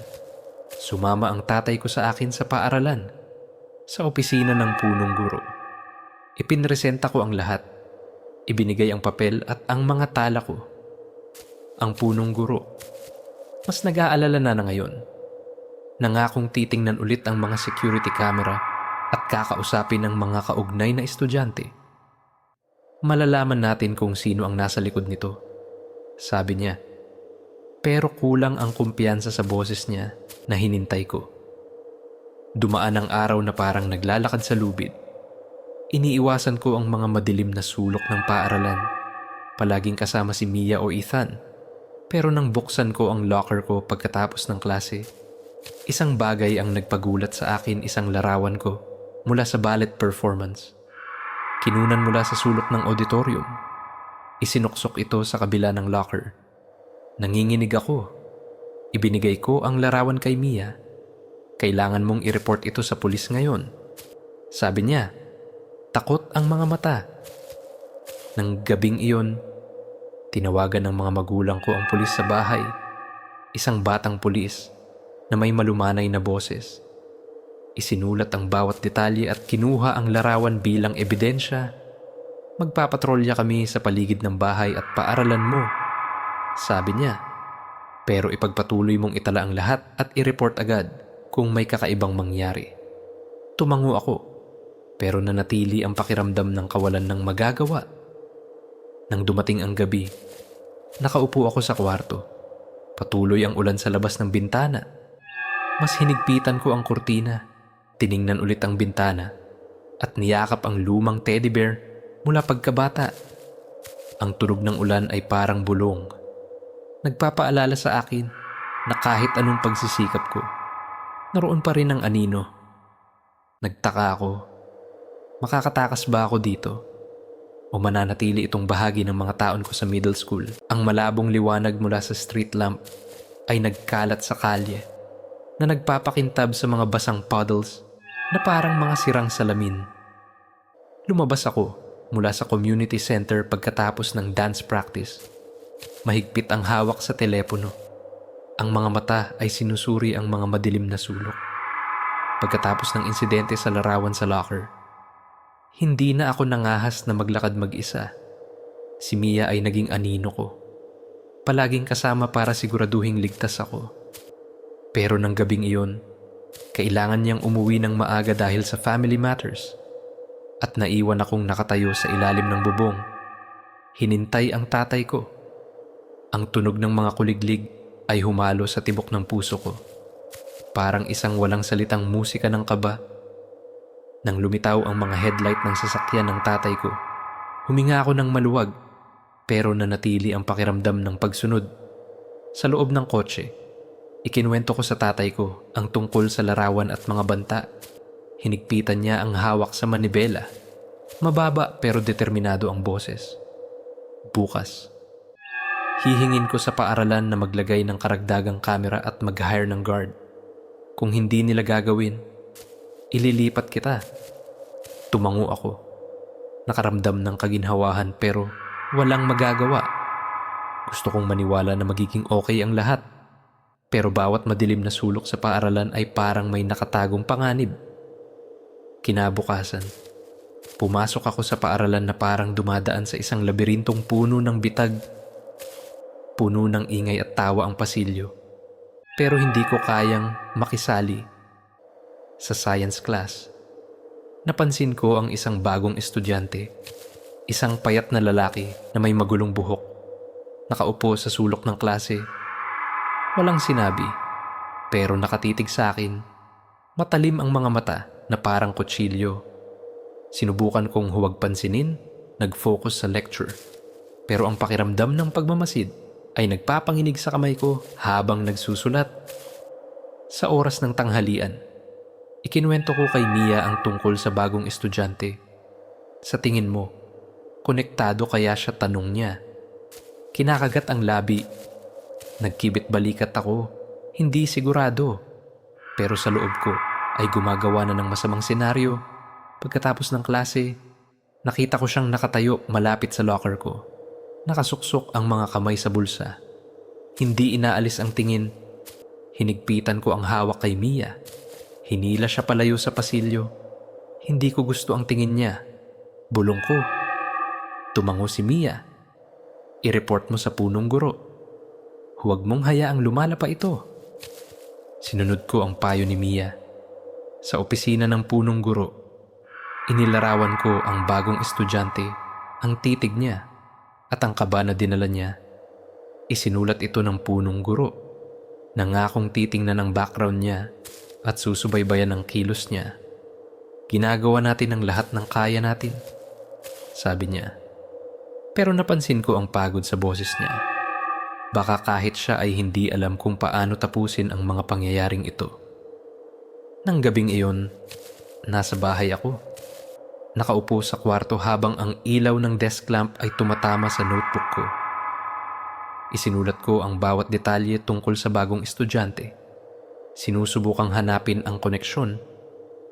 sumama ang tatay ko sa akin sa paaralan, sa opisina ng punong guro. Ipinresenta ko ang lahat. Ibinigay ang papel at ang mga tala ko. Ang punong guro, mas nag-aalala na ngayon. Nangakong titingnan ulit ang mga security camera at kakausapin ang mga kaugnay na estudyante. Malalaman natin kung sino ang nasa likod nito, sabi niya. Pero kulang ang kumpiyansa sa boses niya na hinintay ko. Dumaan ang araw na parang naglalakad sa lubid. Iniiwasan ko ang mga madilim na sulok ng paaralan. Palaging kasama si Mia o Ethan. Pero nang buksan ko ang locker ko pagkatapos ng klase, isang bagay ang nagpagulat sa akin, isang larawan ko mula sa ballet performance. Kinunan mula sa sulok ng auditorium. Isinuksok ito sa kabila ng locker. Nanginginig ako. Ibinigay ko ang larawan kay Mia. Kailangan mong i-report ito sa pulis ngayon, sabi niya. Takot ang mga mata. Nang gabing iyon, tinawagan ng mga magulang ko ang pulis sa bahay. Isang batang pulis na may malumanay na boses. Isinulat ang bawat detalye at kinuha ang larawan bilang ebidensya. Magpapatrolya kami sa paligid ng bahay at paaralan mo, sabi niya. Pero ipagpatuloy mong itala ang lahat at i-report agad kung may kakaibang mangyari. Tumango ako. Pero nanatili ang pakiramdam ng kawalan ng magagawa. Nang dumating ang gabi, nakaupo ako sa kwarto. Patuloy ang ulan sa labas ng bintana. Mas hinigpitan ko ang kurtina, tiningnan ulit ang bintana, at niyakap ang lumang teddy bear mula pagkabata. Ang tunog ng ulan ay parang bulong. Nagpapaalala sa akin na kahit anong pagsisikap ko, naroon pa rin ang anino. Nagtaka ako. Makakatakas ba ako dito? O mananatili itong bahagi ng mga taon ko sa middle school? Ang malabong liwanag mula sa street lamp ay nagkalat sa kalye na nagpapakintab sa mga basang puddles na parang mga sirang salamin. Lumabas ako mula sa community center pagkatapos ng dance practice. Mahigpit ang hawak sa telepono. Ang mga mata ay sinusuri ang mga madilim na sulok. Pagkatapos ng insidente sa larawan sa locker, hindi na ako nangahas na maglakad mag-isa. Si Mia ay naging anino ko. Palaging kasama para siguraduhing ligtas ako. Pero nang gabing iyon, kailangan niyang umuwi ng maaga dahil sa family matters. At naiwan akong nakatayo sa ilalim ng bubong. Hinintay ang tatay ko. Ang tunog ng mga kuliglig ay humalo sa tibok ng puso ko. Parang isang walang salitang musika ng kaba. Nang lumitaw ang mga headlight ng sasakyan ng tatay ko, huminga ako ng maluwag, pero nanatili ang pakiramdam ng pagsunod. Sa loob ng kotse, ikinuwento ko sa tatay ko ang tungkol sa larawan at mga banta. Hinigpitan niya ang hawak sa manibela. Mababa pero determinado ang boses. Bukas, hihingin ko sa paaralan na maglagay ng karagdagang kamera at mag-hire ng guard. Kung hindi nila gagawin, ililipat kita. Tumango ako. Nakaramdam ng kaginhawahan pero walang magagawa. Gusto kong maniwala na magiging okay ang lahat. Pero bawat madilim na sulok sa paaralan ay parang may nakatagong panganib. Kinabukasan, pumasok ako sa paaralan na parang dumadaan sa isang labirintong puno ng bitag. Puno ng ingay at tawa ang pasilyo. Pero hindi ko kayang makisali. Sa science class, napansin ko ang isang bagong estudyante. Isang payat na lalaki na may magulong buhok. Nakaupo sa sulok ng klase. Walang sinabi, pero nakatitig sa akin. Matalim ang mga mata na parang kutsilyo. Sinubukan kong huwag pansinin, nag-focus sa lecture. Pero ang pakiramdam ng pagmamasid ay nagpapanginig sa kamay ko habang nagsusulat. Sa oras ng tanghalian, ikinuwento ko kay Mia ang tungkol sa bagong estudyante. Sa tingin mo, konektado kaya siya, tanong niya. Kinakagat ang labi. Nagkibit balikat ako, hindi sigurado. Pero sa loob ko ay gumagawa na ng masamang senaryo. Pagkatapos ng klase, nakita ko siyang nakatayo malapit sa locker ko. Nakasuksok ang mga kamay sa bulsa. Hindi inaalis ang tingin. Hinigpitan ko ang hawak kay Mia. Hinila siya palayo sa pasilyo. Hindi ko gusto ang tingin niya. Bulong ko. Tumango si Mia. I-report mo sa punong guro. Huwag mong hayaang lumala pa ito. Sinunod ko ang payo ni Mia. Sa opisina ng punong guro, inilarawan ko ang bagong estudyante, ang titig niya, at ang kaba na dinala niya. Isinulat ito ng punong guro. Nangakong titingnan ang background niya at susubaybayan ang kilos niya. Ginagawa natin ang lahat ng kaya natin, sabi niya. Pero napansin ko ang pagod sa boses niya. Baka kahit siya ay hindi alam kung paano tapusin ang mga pangyayaring ito. Nang gabing iyon, nasa bahay ako. Nakaupo sa kwarto habang ang ilaw ng desk lamp ay tumatama sa notebook ko. Isinulat ko ang bawat detalye tungkol sa bagong estudyante. Sinusubukang hanapin ang koneksyon.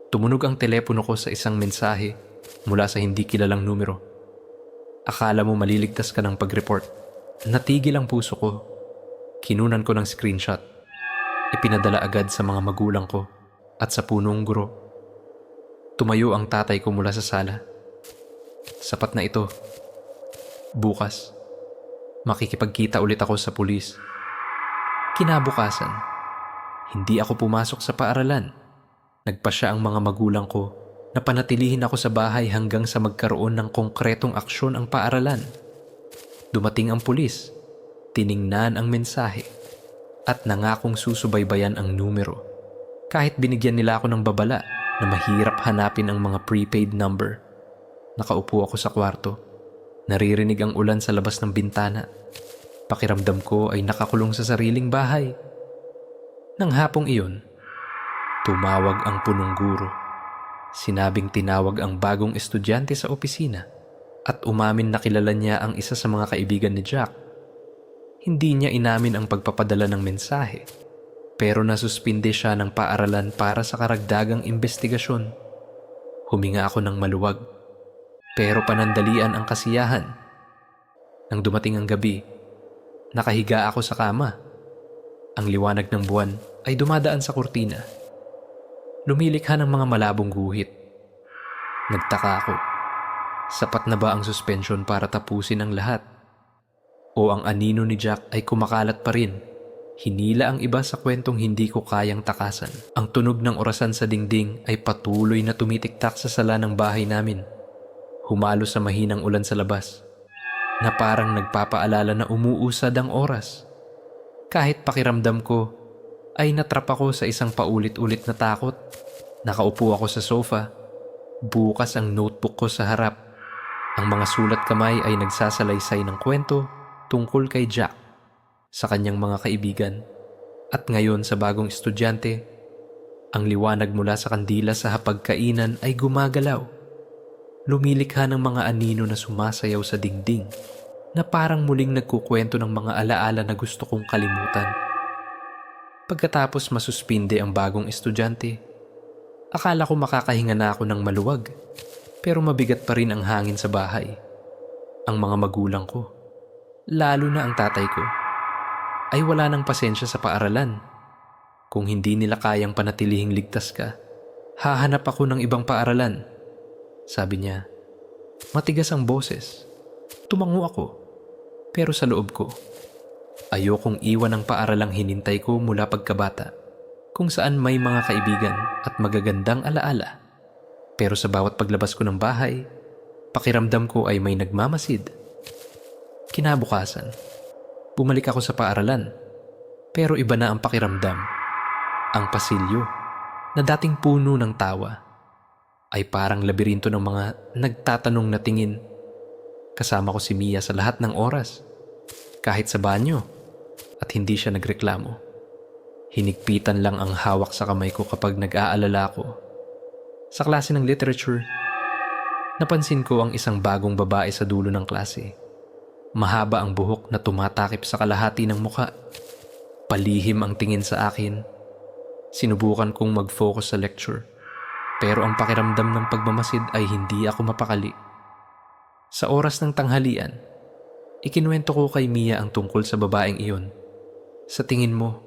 Tumunog ang telepono ko sa isang mensahe mula sa hindi kilalang numero. Akala mo maliligtas ka ng pag-report. Natigil ang puso ko. Kinunan ko ng screenshot. Ipinadala agad sa mga magulang ko at sa punong guro. Tumayo ang tatay ko mula sa sala. Sapat na ito. Bukas, makikipagkita ulit ako sa pulis. Kinabukasan, hindi ako pumasok sa paaralan. Nagpasya ang mga magulang ko na panatilihin ako sa bahay hanggang sa magkaroon ng konkretong aksyon ang paaralan. Dumating ang pulis, tiningnan ang mensahe, at nangakong susubaybayan ang numero. Kahit binigyan nila ako ng babala na mahirap hanapin ang mga prepaid number. Nakaupo ako sa kwarto. Naririnig ang ulan sa labas ng bintana. Pakiramdam ko ay nakakulong sa sariling bahay. Nang hapong iyon, tumawag ang punong guro. Sinabing tinawag ang bagong estudyante sa opisina at umamin na kilala niya ang isa sa mga kaibigan ni Jack. Hindi niya inamin ang pagpapadala ng mensahe. Pero nasuspinde siya ng paaralan para sa karagdagang investigasyon. Huminga ako ng maluwag, pero panandalian ang kasiyahan. Nang dumating ang gabi, nakahiga ako sa kama. Ang liwanag ng buwan ay dumadaan sa kurtina. Lumilikha ng mga malabong guhit. Nagtaka ako. Sapat na ba ang suspension para tapusin ang lahat? O ang anino ni Jack ay kumakalat pa rin? Hinila ang iba sa kwentong hindi ko kayang takasan. Ang tunog ng orasan sa dingding ay patuloy na tumitiktak sa sala ng bahay namin. Humalo sa mahinang ulan sa labas, na parang nagpapaalala na umuusad ang oras. Kahit pakiramdam ko, ay natrap ako sa isang paulit-ulit na takot. Nakaupo ako sa sofa. Bukas ang notebook ko sa harap. Ang mga sulat kamay ay nagsasalaysay ng kwento tungkol kay Jack, sa kanyang mga kaibigan, at ngayon sa bagong estudyante. Ang liwanag mula sa kandila sa hapagkainan ay gumagalaw. Lumilikha ng mga anino na sumasayaw sa dingding, na parang muling nagkukwento ng mga alaala na gusto kong kalimutan. Pagkatapos masuspinde ang bagong estudyante, akala ko makakahinga na ako ng maluwag, pero mabigat pa rin ang hangin sa bahay. Ang mga magulang ko, lalo na ang tatay ko, ay wala ng pasensya sa paaralan. Kung hindi nila kayang panatilihing ligtas ka, hahanap ako ng ibang paaralan, sabi niya. Matigas ang boses. Tumango ako. Pero sa loob ko, Ayokong iwan ang paaralang hinintay ko mula pagkabata, kung saan may mga kaibigan at magagandang alaala. Pero sa bawat paglabas ko ng bahay, pakiramdam ko ay may nagmamasid. Kinabukasan, bumalik ako sa paaralan, pero iba na ang pakiramdam. Ang pasilyo, na dating puno ng tawa, ay parang labirinto ng mga nagtatanong na tingin. Kasama ko si Mia sa lahat ng oras, kahit sa banyo, at hindi siya nagreklamo. Hinigpitan lang ang hawak sa kamay ko kapag nag-aalala ako. Sa klase ng literature, napansin ko ang isang bagong babae sa dulo ng klase. Mahaba ang buhok na tumatakip sa kalahati ng muka. Palihim ang tingin sa akin. Sinubukan kong mag-focus sa lecture, pero ang pakiramdam ng pagmamasid ay hindi ako mapakali. Sa oras ng tanghalian, ikinuwento ko kay Mia ang tungkol sa babaeng iyon. Sa tingin mo,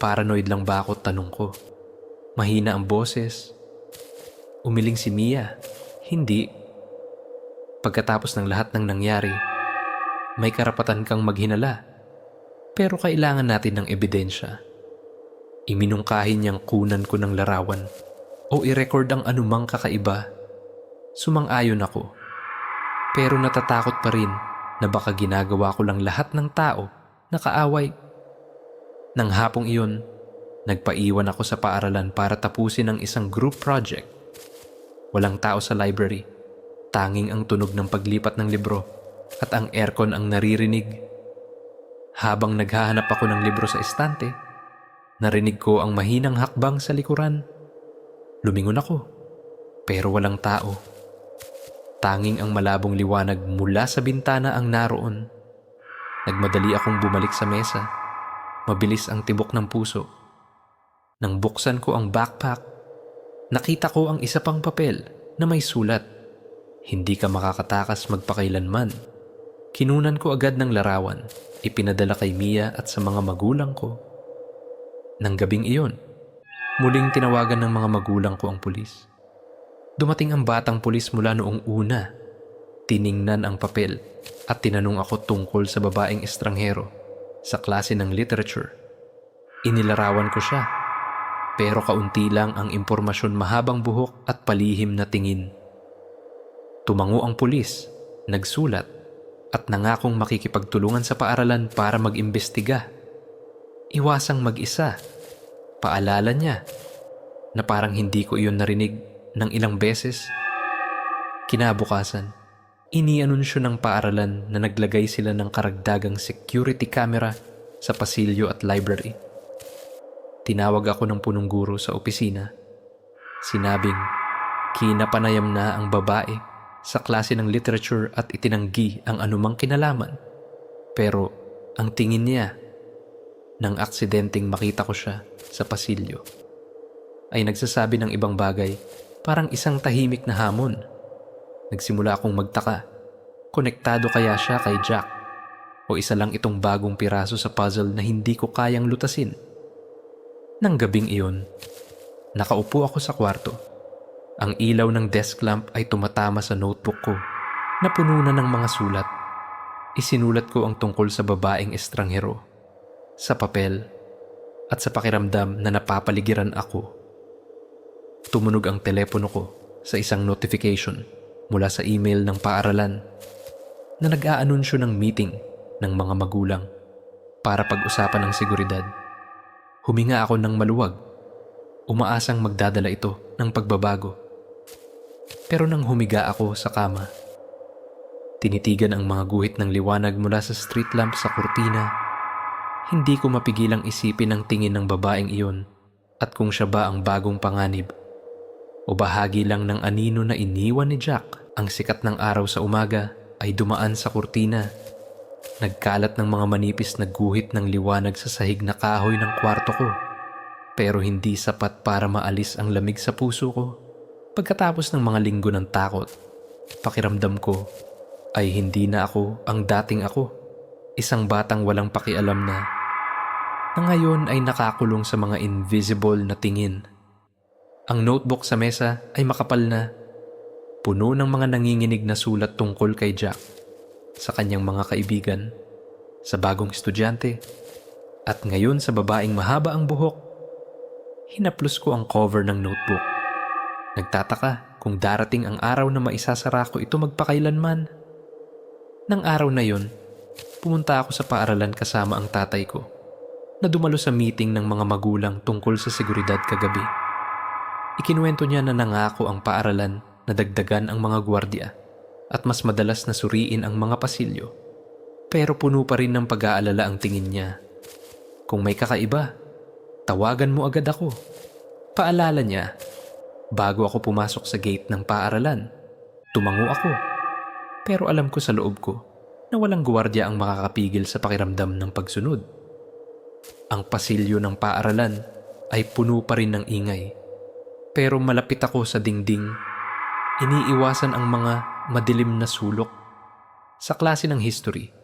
paranoid lang ba ako, tanong ko. Mahina ang boses. Umiling si Mia. Hindi. Pagkatapos ng lahat ng nangyari, may karapatan kang maghinala. Pero kailangan natin ng ebidensya. Iminungkahi niyang kunan ko ng larawan o i-record ang anumang kakaiba. Sumang-ayon ako. Pero natatakot pa rin na baka ginagawa ko lang lahat ng tao na kaaway. Nang hapong iyon, nagpaiwan ako sa paaralan para tapusin ang isang group project. Walang tao sa library, tanging ang tunog ng paglipat ng libro at ang aircon ang naririnig. Habang naghahanap ako ng libro sa estante, narinig ko ang mahinang hakbang sa likuran. Lumingon ako, pero walang tao. Tanging ang malabong liwanag mula sa bintana ang naroon. Nagmadali akong bumalik sa mesa. Mabilis ang tibok ng puso. Nang buksan ko ang backpack, nakita ko ang isa pang papel na may sulat. Hindi ka makakatakas magpakailanman. Kinunan ko agad ng larawan. Ipinadala kay Mia at sa mga magulang ko. Nang gabing iyon, muling tinawagan ng mga magulang ko ang pulis. Dumating ang batang pulis mula noong una. Tiningnan ang papel at tinanong ako tungkol sa babaeng estranghero sa klase ng literature. Inilarawan ko siya, pero kaunti lang ang impormasyon, mahabang buhok at palihim na tingin. Tumango ang pulis, nagsulat, at nangakong makikipagtulungan sa paaralan para mag-imbestiga. Iwasang mag-isa. Paalala niya na parang hindi ko iyon narinig ng ilang beses. Kinabukasan, inianunsyo ng paaralan na naglagay sila ng karagdagang security camera sa pasilyo at library. Tinawag ako ng punong guro sa opisina. Sinabing kinapanayam na ang babae sa klase ng literature at itinanggi ang anumang kinalaman. Pero ang tingin niya, nang aksidenteng makita ko siya sa pasilyo, ay nagsasabi ng ibang bagay, parang isang tahimik na hamon. Nagsimula akong magtaka. Konektado kaya siya kay Jack? O isa lang itong bagong piraso sa puzzle na hindi ko kayang lutasin? Nang gabing iyon, nakaupo ako sa kwarto. Ang ilaw ng desk lamp ay tumatama sa notebook ko na puno na ng mga sulat. Isinulat ko ang tungkol sa babaeng estranghero sa papel at sa pakiramdam na napapaligiran ako. Tumunog ang telepono ko sa isang notification mula sa email ng paaralan na nag-aanunsyo ng meeting ng mga magulang para pag-usapan ang seguridad. Huminga ako ng maluwag, umaasang magdadala ito ng pagbabago. Pero nang humiga ako sa kama, tinitigan ang mga guhit ng liwanag mula sa street lamp sa kurtina. Hindi ko mapigilang isipin ang tingin ng babaeng iyon at kung siya ba ang bagong panganib o bahagi lang ng anino na iniwan ni Jack. Ang sikat ng araw sa umaga ay dumaan sa kurtina. Nagkalat ng mga manipis na guhit ng liwanag sa sahig na kahoy ng kwarto ko, pero hindi sapat para maalis ang lamig sa puso ko. Pagkatapos ng mga linggo ng takot, pakiramdam ko ay hindi na ako ang dating ako. Isang batang walang pakialam na ngayon ay nakakulong sa mga invisible na tingin. Ang notebook sa mesa ay makapal na, puno ng mga nanginginig na sulat tungkol kay Jack, sa kanyang mga kaibigan, sa bagong estudyante, at ngayon sa babaeng mahaba ang buhok. Hinaplos ko ang cover ng notebook. Nagtataka kung darating ang araw na maisasara ko ito magpakailanman. Nang araw na yon, pumunta ako sa paaralan kasama ang tatay ko na dumalo sa meeting ng mga magulang tungkol sa seguridad kagabi. Ikinuwento niya na nangako ang paaralan na dagdagan ang mga gwardiya at mas madalas na suriin ang mga pasilyo. Pero puno pa rin ng pag-aalala ang tingin niya. Kung may kakaiba, tawagan mo agad ako. Paalala niya. Bago ako pumasok sa gate ng paaralan, tumango ako. Pero alam ko sa loob ko na walang gwardiya ang makakapigil sa pakiramdam ng pagsunod. Ang pasilyo ng paaralan ay puno pa rin ng ingay. Pero malapit ako sa dingding, iniiwasan ang mga madilim na sulok. Sa klase ng history,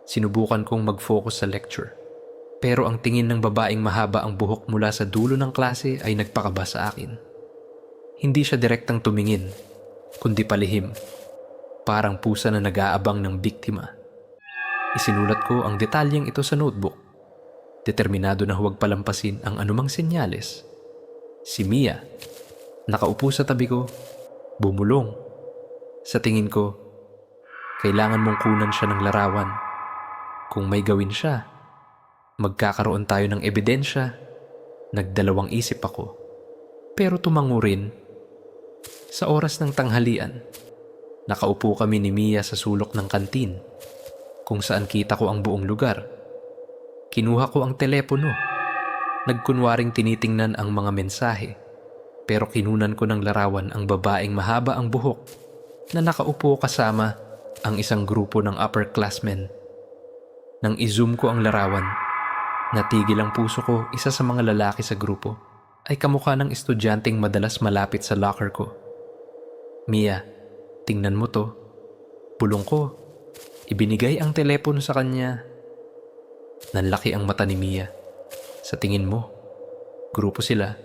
sinubukan kong mag-focus sa lecture. Pero ang tingin ng babaeng mahaba ang buhok mula sa dulo ng klase ay nagpakaba sa akin. Hindi siya direktang tumingin, kundi palihim. Parang pusa na nag-aabang ng biktima. Isinulat ko ang detalyeng ito sa notebook. Determinado na huwag palampasin ang anumang senyales. Si Mia, nakaupo sa tabi ko, bumulong. Sa tingin ko, kailangan mong kunan siya ng larawan. Kung may gawin siya, magkakaroon tayo ng ebidensya. Nagdalawang isip ako. Pero tumango rin. Sa oras ng tanghalian, nakaupo kami ni Mia sa sulok ng kantin, kung saan kita ko ang buong lugar. Kinuha ko ang telepono. Nagkunwaring tinitingnan ang mga mensahe, pero kinunan ko ng larawan ang babaeng mahaba ang buhok na nakaupo kasama ang isang grupo ng upperclassmen. Nang i-zoom ko ang larawan, natigil ang puso ko. Isa sa mga lalaki sa grupo ay kamukha ng estudyanteng madalas malapit sa locker ko. Mia, tingnan mo to. Bulong ko. Ibinigay ang telepono sa kanya. Nanlaki ang mata ni Mia. Sa tingin mo, grupo sila.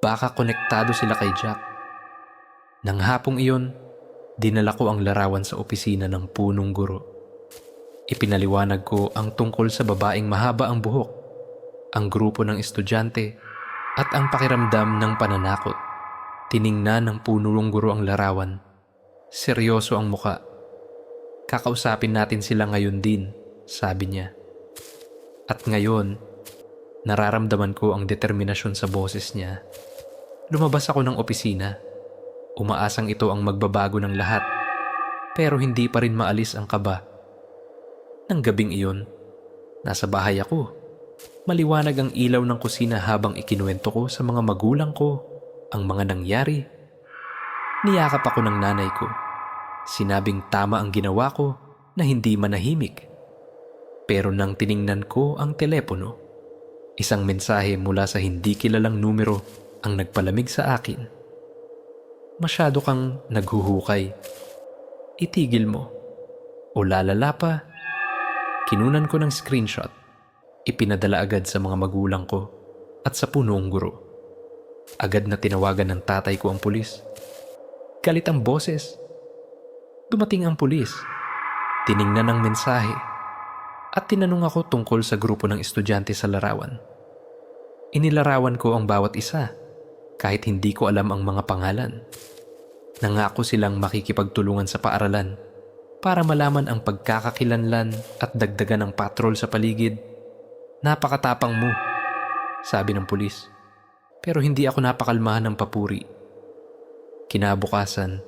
Baka konektado sila kay Jack. Nang hapong iyon, dinala ko ang larawan sa opisina ng punong guro. Ipinaliwanag ko ang tungkol sa babaeng mahaba ang buhok, ang grupo ng estudyante, at ang pakiramdam ng pananakot. Tiningnan ng punong guro ang larawan. Seryoso ang muka. Kakausapin natin sila ngayon din, sabi niya. At ngayon, nararamdaman ko ang determinasyon sa boses niya. Lumabas ako ng opisina. Umaasang ito ang magbabago ng lahat. Pero hindi pa rin maalis ang kaba. Nang gabing iyon, nasa bahay ako. Maliwanag ang ilaw ng kusina habang ikinuwento ko sa mga magulang ko ang mga nangyari. Niyakap ako ng nanay ko. Sinabing tama ang ginawa ko na hindi manahimik. Pero nang tiningnan ko ang telepono, isang mensahe mula sa hindi kilalang numero ang nagpalamig sa akin. Masyado kang naghuhukay. Itigil mo. O lalala pa. Kinunan ko ng screenshot. Ipinadala agad sa mga magulang ko at sa punong guro. Agad na tinawagan ng tatay ko ang pulis. Galit ang boses. Dumating ang pulis. Tiningnan ang mensahe. At tinanong ako tungkol sa grupo ng estudyante sa larawan. Inilarawan ko ang bawat isa, kahit hindi ko alam ang mga pangalan. Nangako silang makikipagtulungan sa paaralan para malaman ang pagkakakilanlan at dagdagan ng patrol sa paligid. Napakatapang mo, sabi ng pulis. Pero hindi ako napakalmahan ng papuri. Kinabukasan,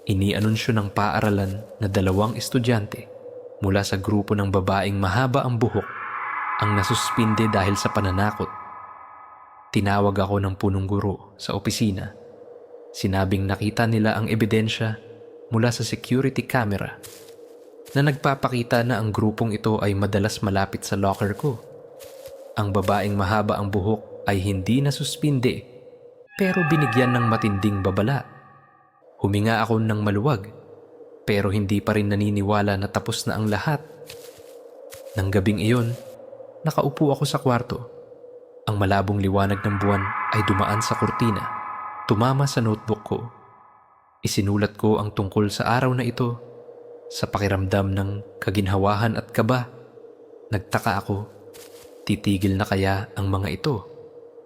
inianunsyo ng paaralan na 2 estudyante mula sa grupo ng babaeng mahaba ang buhok ang nasuspinde dahil sa pananakot. Tinawag ako ng punong guro sa opisina. Sinabing nakita nila ang ebidensya mula sa security camera na nagpapakita na ang grupong ito ay madalas malapit sa locker ko. Ang babaeng mahaba ang buhok ay hindi nasuspinde pero binigyan ng matinding babala. Huminga ako ng maluwag. Pero hindi pa rin naniniwala na tapos na ang lahat. Nang gabing iyon, nakaupo ako sa kwarto. Ang malabong liwanag ng buwan ay dumaan sa kurtina, tumama sa notebook ko. Isinulat ko ang tungkol sa araw na ito, sa pakiramdam ng kaginhawahan at kaba. Nagtaka ako, titigil na kaya ang mga ito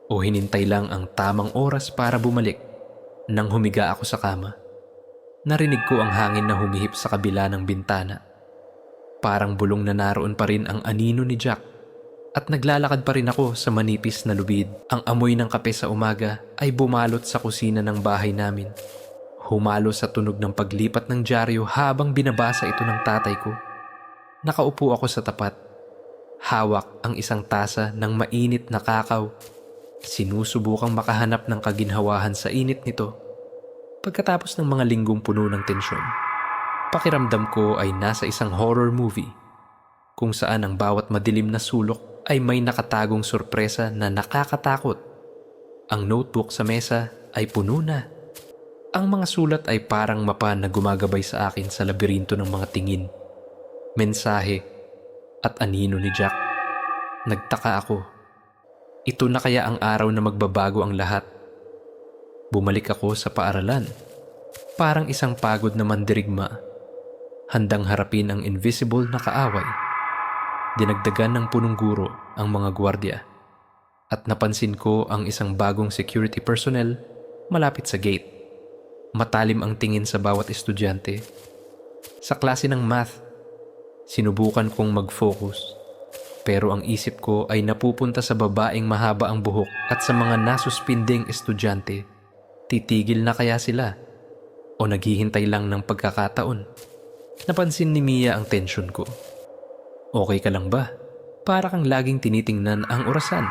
o hinintay lang ang tamang oras para bumalik. Nang humiga ako sa kama, narinig ko ang hangin na humihip sa kabila ng bintana. Parang bulong na naroon pa rin ang anino ni Jack at naglalakad pa rin ako sa manipis na lubid. Ang amoy ng kape sa umaga ay bumalot sa kusina ng bahay namin. Humalo sa tunog ng paglipat ng dyaryo habang binabasa ito ng tatay ko. Nakaupo ako sa tapat. Hawak ang isang tasa ng mainit na kakao. Sinusubukang makahanap ng kaginhawahan sa init nito. Pagkatapos ng mga linggong puno ng tensyon, pakiramdam ko ay nasa isang horror movie kung saan ang bawat madilim na sulok ay may nakatagong sorpresa na nakakatakot. Ang notebook sa mesa ay puno na. Ang mga sulat ay parang mapa na gumagabay sa akin sa labirinto ng mga tingin, mensahe at anino ni Jack. Nagtaka ako. Ito na kaya ang araw na magbabago ang lahat? Bumalik ako sa paaralan. Parang isang pagod na mandirigma, handang harapin ang invisible na kaaway. Dinagdagan ng punong guro ang mga gwardiya at napansin ko ang isang bagong security personnel malapit sa gate. Matalim ang tingin sa bawat estudyante. Sa klase ng math, sinubukan kong mag-focus. Pero ang isip ko ay napupunta sa babaeng mahaba ang buhok at sa mga nasuspinding estudyante. Titigil na kaya sila? O naghihintay lang ng pagkakataon? Napansin ni Mia ang tensyon ko. Okay ka lang ba? Para kang laging tinitingnan ang orasan.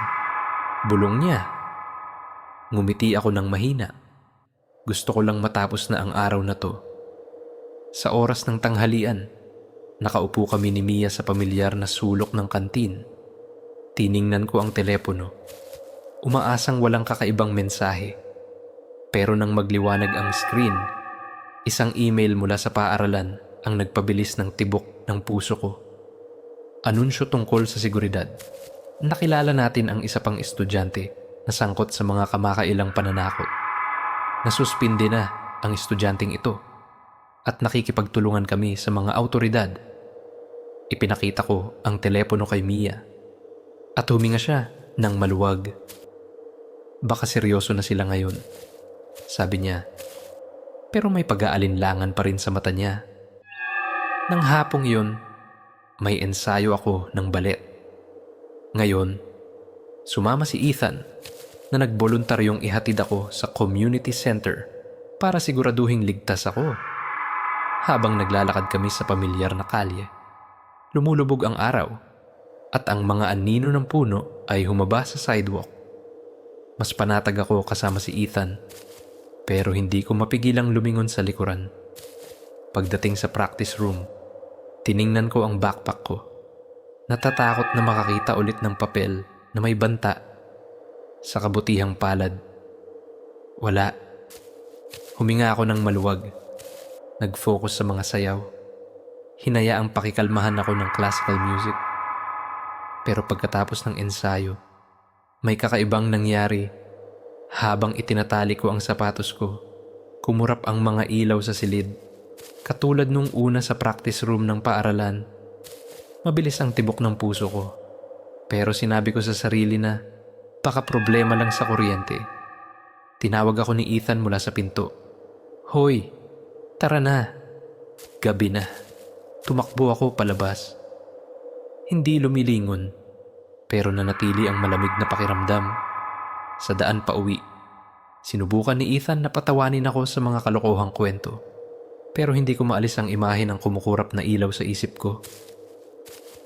Bulong niya. Ngumiti ako ng mahina. Gusto ko lang matapos na ang araw na to. Sa oras ng tanghalian, nakaupo kami ni Mia sa pamilyar na sulok ng kantin. Tiningnan ko ang telepono. Umaasang walang kakaibang mensahe. Pero nang magliwanag ang screen, isang email mula sa paaralan ang nagpabilis ng tibok ng puso ko. Anunsyo tungkol sa seguridad. Nakilala natin ang isa pang estudyante na sangkot sa mga kamakailang pananakot. Nasuspinde na ang estudyanteng ito at nakikipagtulungan kami sa mga awtoridad. Ipinakita ko ang telepono kay Mia at huminga siya ng maluwag. Baka seryoso na sila ngayon, sabi niya. Pero may pag-aalinlangan pa rin sa mata niya. Nang hapong yun, may ensayo ako ng balet. Ngayon, sumama si Ethan na nagboluntaryong ihatid ako sa community center para siguraduhing ligtas ako. Habang naglalakad kami sa pamilyar na kalye, lumulubog ang araw at ang mga anino ng puno ay humaba sa sidewalk. Mas panatag ako kasama si Ethan, pero hindi ko mapigilang lumingon sa likuran. Pagdating sa practice room, tiningnan ko ang backpack ko. Natatakot na makakita ulit ng papel na may banta. Sa kabutihang palad, wala. Huminga ako ng maluwag. Nag-focus sa mga sayaw. Hinayaang pakikalmahan ako ng classical music. Pero pagkatapos ng ensayo, may kakaibang nangyari. Habang itinatali ko ang sapatos ko, kumurap ang mga ilaw sa silid. Katulad nung una sa practice room ng paaralan. Mabilis ang tibok ng puso ko. Pero sinabi ko sa sarili na baka problema lang sa kuryente. Tinawag ako ni Ethan mula sa pinto. Hoy, tara na. Gabi na. Tumakbo ako palabas. Hindi lumilingon, pero nanatili ang malamig na pakiramdam. Sa daan pa uwi, sinubukan ni Ethan na patawanin ako sa mga kalokohang kwento. Pero hindi ko maalis ang imahe ng kumukurap na ilaw sa isip ko.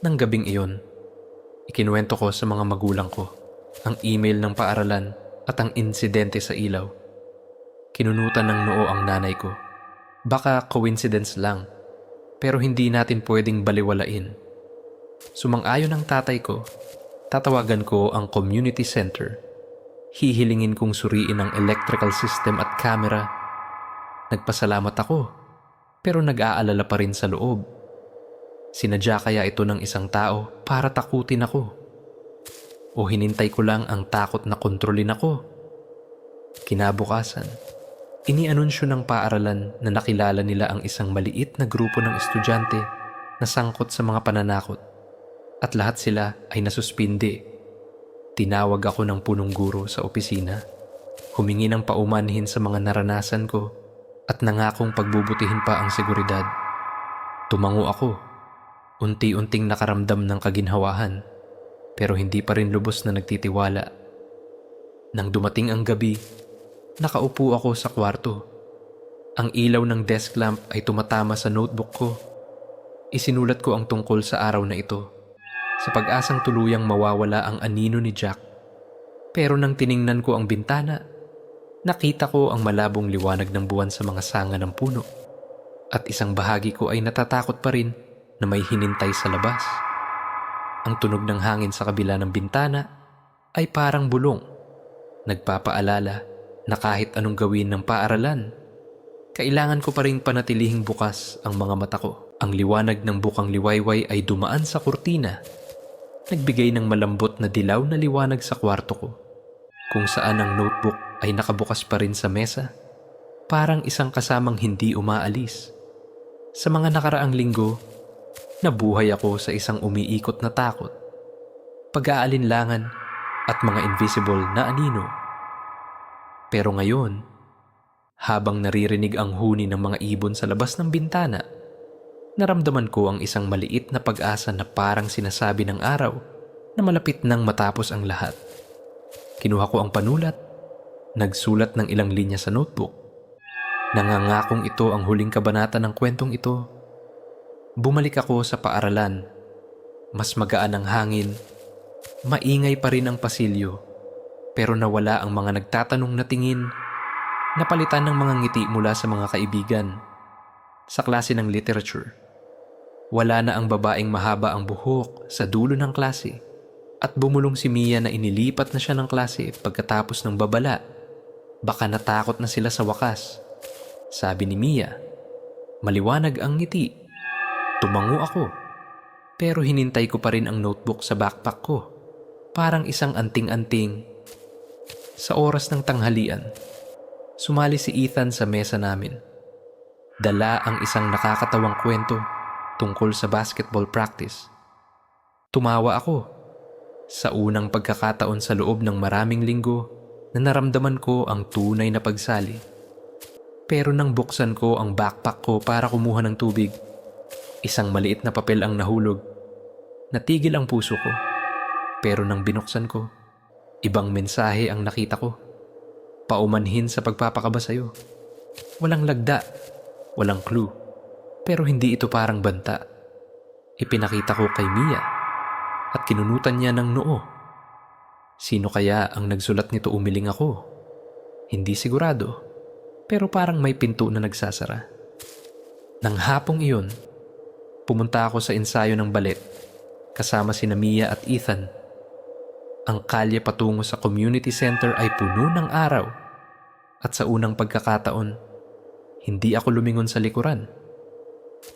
Nang gabing iyon, ikinuwento ko sa mga magulang ko ang email ng paaralan at ang insidente sa ilaw. Kinunutan ng noo ang nanay ko. Baka coincidence lang, pero hindi natin pwedeng baliwalain. Sumang-ayon ang tatay ko. Tatawagan ko ang community center. Hihilingin kong suriin ang electrical system at camera. Nagpasalamat ako, pero nag-aalala pa rin sa loob. Sinadya kaya ito ng isang tao para takutin ako? O hinintay ko lang ang takot na kontrolin ako? Kinabukasan, inianunsyo ng paaralan na nakilala nila ang isang maliit na grupo ng estudyante na sangkot sa mga pananakot at lahat sila ay nasuspindi. Tinawag ako ng punong guro sa opisina, humingi ng paumanhin sa mga naranasan ko at nangakong pagbubutihin pa ang seguridad. Tumango ako, unti-unting nakaramdam ng kaginhawahan, pero hindi pa rin lubos na nagtitiwala. Nang dumating ang gabi, nakaupo ako sa kwarto. Ang ilaw ng desk lamp ay tumatama sa notebook ko. Isinulat ko ang tungkol sa araw na ito, sa pag-asang tuluyang mawawala ang anino ni Jack. Pero nang tiningnan ko ang bintana, nakita ko ang malabong liwanag ng buwan sa mga sanga ng puno. At isang bahagi ko ay natatakot pa rin na may hinintay sa labas. Ang tunog ng hangin sa kabila ng bintana ay parang bulong, nagpapaalala na kahit anong gawin ng paaralan, kailangan ko pa rin panatilihing bukas ang mga mata ko. Ang liwanag ng bukang liwayway ay dumaan sa kurtina, nagbigay ng malambot na dilaw na liwanag sa kwarto ko, kung saan ang notebook ay nakabukas pa rin sa mesa, parang isang kasamang hindi umaalis. Sa mga nakaraang linggo, nabuhay ako sa isang umiikot na takot, pag-aalinlangan at mga invisible na anino. Pero ngayon, habang naririnig ang huni ng mga ibon sa labas ng bintana, naramdaman ko ang isang maliit na pag-asa na parang sinasabi ng araw na malapit nang matapos ang lahat. Kinuha ko ang panulat, nagsulat ng ilang linya sa notebook. Nangangakong ito ang huling kabanata ng kwentong ito. Bumalik ako sa paaralan. Mas magaan ang hangin. Maingay pa rin ang pasilyo. Pero nawala ang mga nagtatanong na tingin. Napalitan ng mga ngiti mula sa mga kaibigan. Sa klase ng literature, wala na ang babaeng mahaba ang buhok sa dulo ng klase. At bumulong si Mia na inilipat na siya ng klase pagkatapos ng babala. Baka natakot na sila sa wakas. Sabi ni Mia, maliwanag ang ngiti. Tumango ako, pero hinintay ko pa rin ang notebook sa backpack ko. Parang isang anting-anting. Sa oras ng tanghalian, sumali si Ethan sa mesa namin. Dala ang isang nakakatawang kwento tungkol sa basketball practice. Tumawa ako. Sa unang pagkakataon sa loob ng maraming linggo na naramdaman ko ang tunay na pagsali. Pero nang buksan ko ang backpack ko para kumuha ng tubig, isang maliit na papel ang nahulog. Natigil ang puso ko. Pero nang binuksan ko, ibang mensahe ang nakita ko. Paumanhin sa pagpapakaba sa'yo. Walang lagda, walang clue. Pero hindi ito parang banta. Ipinakita ko kay Mia at kinunutan niya ng noo. Sino kaya ang nagsulat nito? Umiling ako. Hindi sigurado. Pero parang may pinto na nagsasara. Nang hapong iyon, pumunta ako sa ensayo ng ballet kasama sina Mia at Ethan. Ang kalye patungo sa community center ay puno ng araw at sa unang pagkakataon, hindi ako lumingon sa likuran.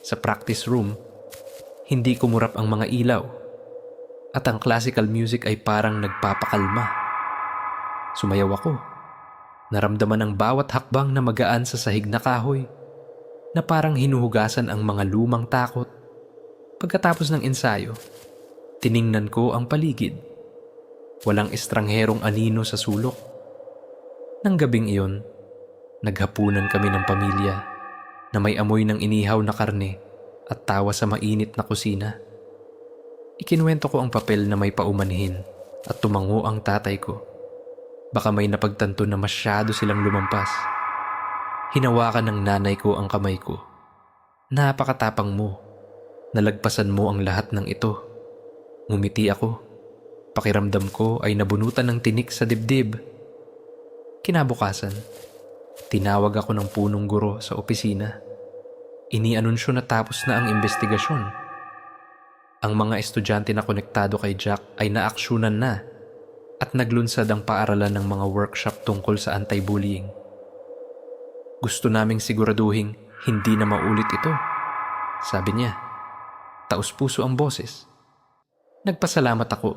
Sa practice room, hindi kumurap ang mga ilaw at ang classical music ay parang nagpapakalma. Sumayaw ako. Naramdaman ang bawat hakbang na magaan sa sahig na kahoy na parang hinuhugasan ang mga lumang takot. Pagkatapos ng ensayo, tiningnan ko ang paligid. Walang estrangherong anino sa sulok. Nang gabing iyon, naghapunan kami ng pamilya na may amoy ng inihaw na karne at tawa sa mainit na kusina. Ikinuwento ko ang papel na may paumanhin at tumango ang tatay ko. Baka may napagtanto na masyado silang lumampas. Hinawakan ng nanay ko ang kamay ko. Napakatapang mo. Nalagpasan mo ang lahat ng ito. Ngumiti ako. Pakiramdam ko ay nabunutan ng tinik sa dibdib. Kinabukasan, tinawag ako ng punong guro sa opisina. Inianunsyo na tapos na ang investigasyon. Ang mga estudyante na konektado kay Jack ay naaksyonan na at naglunsad ang paaralan ng mga workshop tungkol sa anti-bullying. Gusto naming siguraduhin hindi na maulit ito, sabi niya. Taos-puso ang boses. Nagpasalamat ako.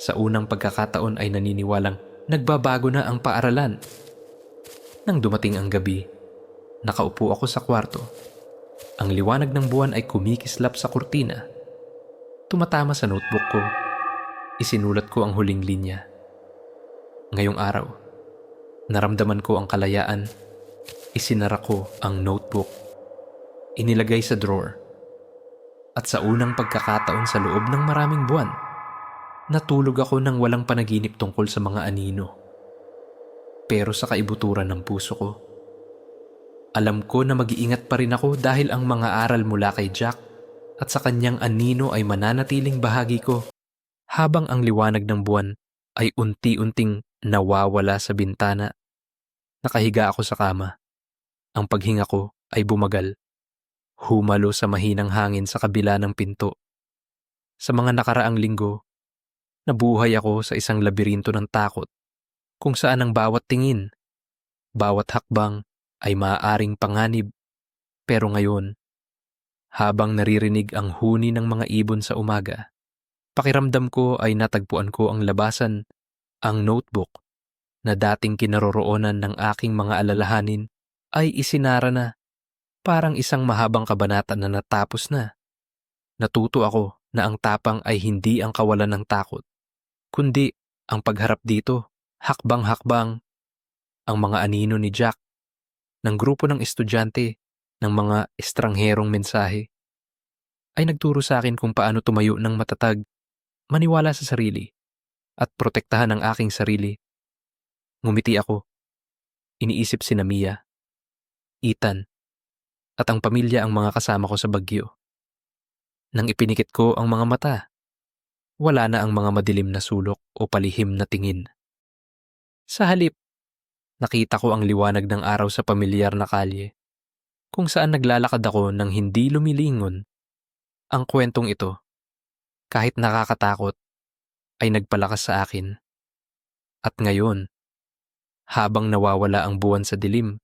Sa unang pagkakataon ay naniniwalang nagbabago na ang paaralan. Nang dumating ang gabi, nakaupo ako sa kwarto. Ang liwanag ng buwan ay kumikislap sa kurtina. Tumatama sa notebook ko. Isinulat ko ang huling linya. Ngayong araw, naramdaman ko ang kalayaan. Isinara ko ang notebook. Inilagay sa drawer. At sa unang pagkakataon sa loob ng maraming buwan, natulog ako nang walang panaginip tungkol sa mga anino. Pero sa kaibuturan ng puso ko, alam ko na mag-iingat pa rin ako dahil ang mga aral mula kay Jack at sa kanyang anino ay mananatiling bahagi ko habang ang liwanag ng buwan ay unti-unting nawawala sa bintana. Nakahiga ako sa kama. Ang paghinga ko ay bumagal. Humalo sa mahinang hangin sa kabila ng pinto. Sa mga nakaraang linggo, nabuhay ako sa isang labirinto ng takot kung saan ang bawat tingin, bawat hakbang ay maaaring panganib. Pero ngayon, habang naririnig ang huni ng mga ibon sa umaga, pakiramdam ko ay natagpuan ko ang labasan, ang notebook na dating kinaroroonan ng aking mga alalahanin ay isinara na, parang isang mahabang kabanata na natapos na. Natuto ako na ang tapang ay hindi ang kawalan ng takot, kundi ang pagharap dito, hakbang-hakbang. Ang mga anino ni Jack, ng grupo ng estudyante, ng mga estrangherong mensahe, ay nagturo sa akin kung paano tumayo ng matatag, maniwala sa sarili, at protektahan ang aking sarili. Ngumiti ako. Iniisip sina Mia, Ethan, at ang pamilya ang mga kasama ko sa Baguio. Nang ipinikit ko ang mga mata, wala na ang mga madilim na sulok o palihim na tingin. Sa halip, nakita ko ang liwanag ng araw sa pamilyar na kalye, kung saan naglalakad ako nang hindi lumilingon. Ang kwentong ito, kahit nakakatakot, ay nagpalakas sa akin. At ngayon, habang nawawala ang buwan sa dilim,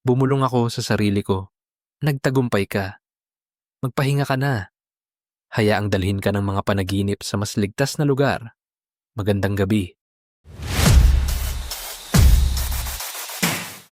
bumulong ako sa sarili ko. Nagtagumpay ka. Magpahinga ka na. Hayaang dalhin ka ng mga panaginip sa mas ligtas na lugar. Magandang gabi.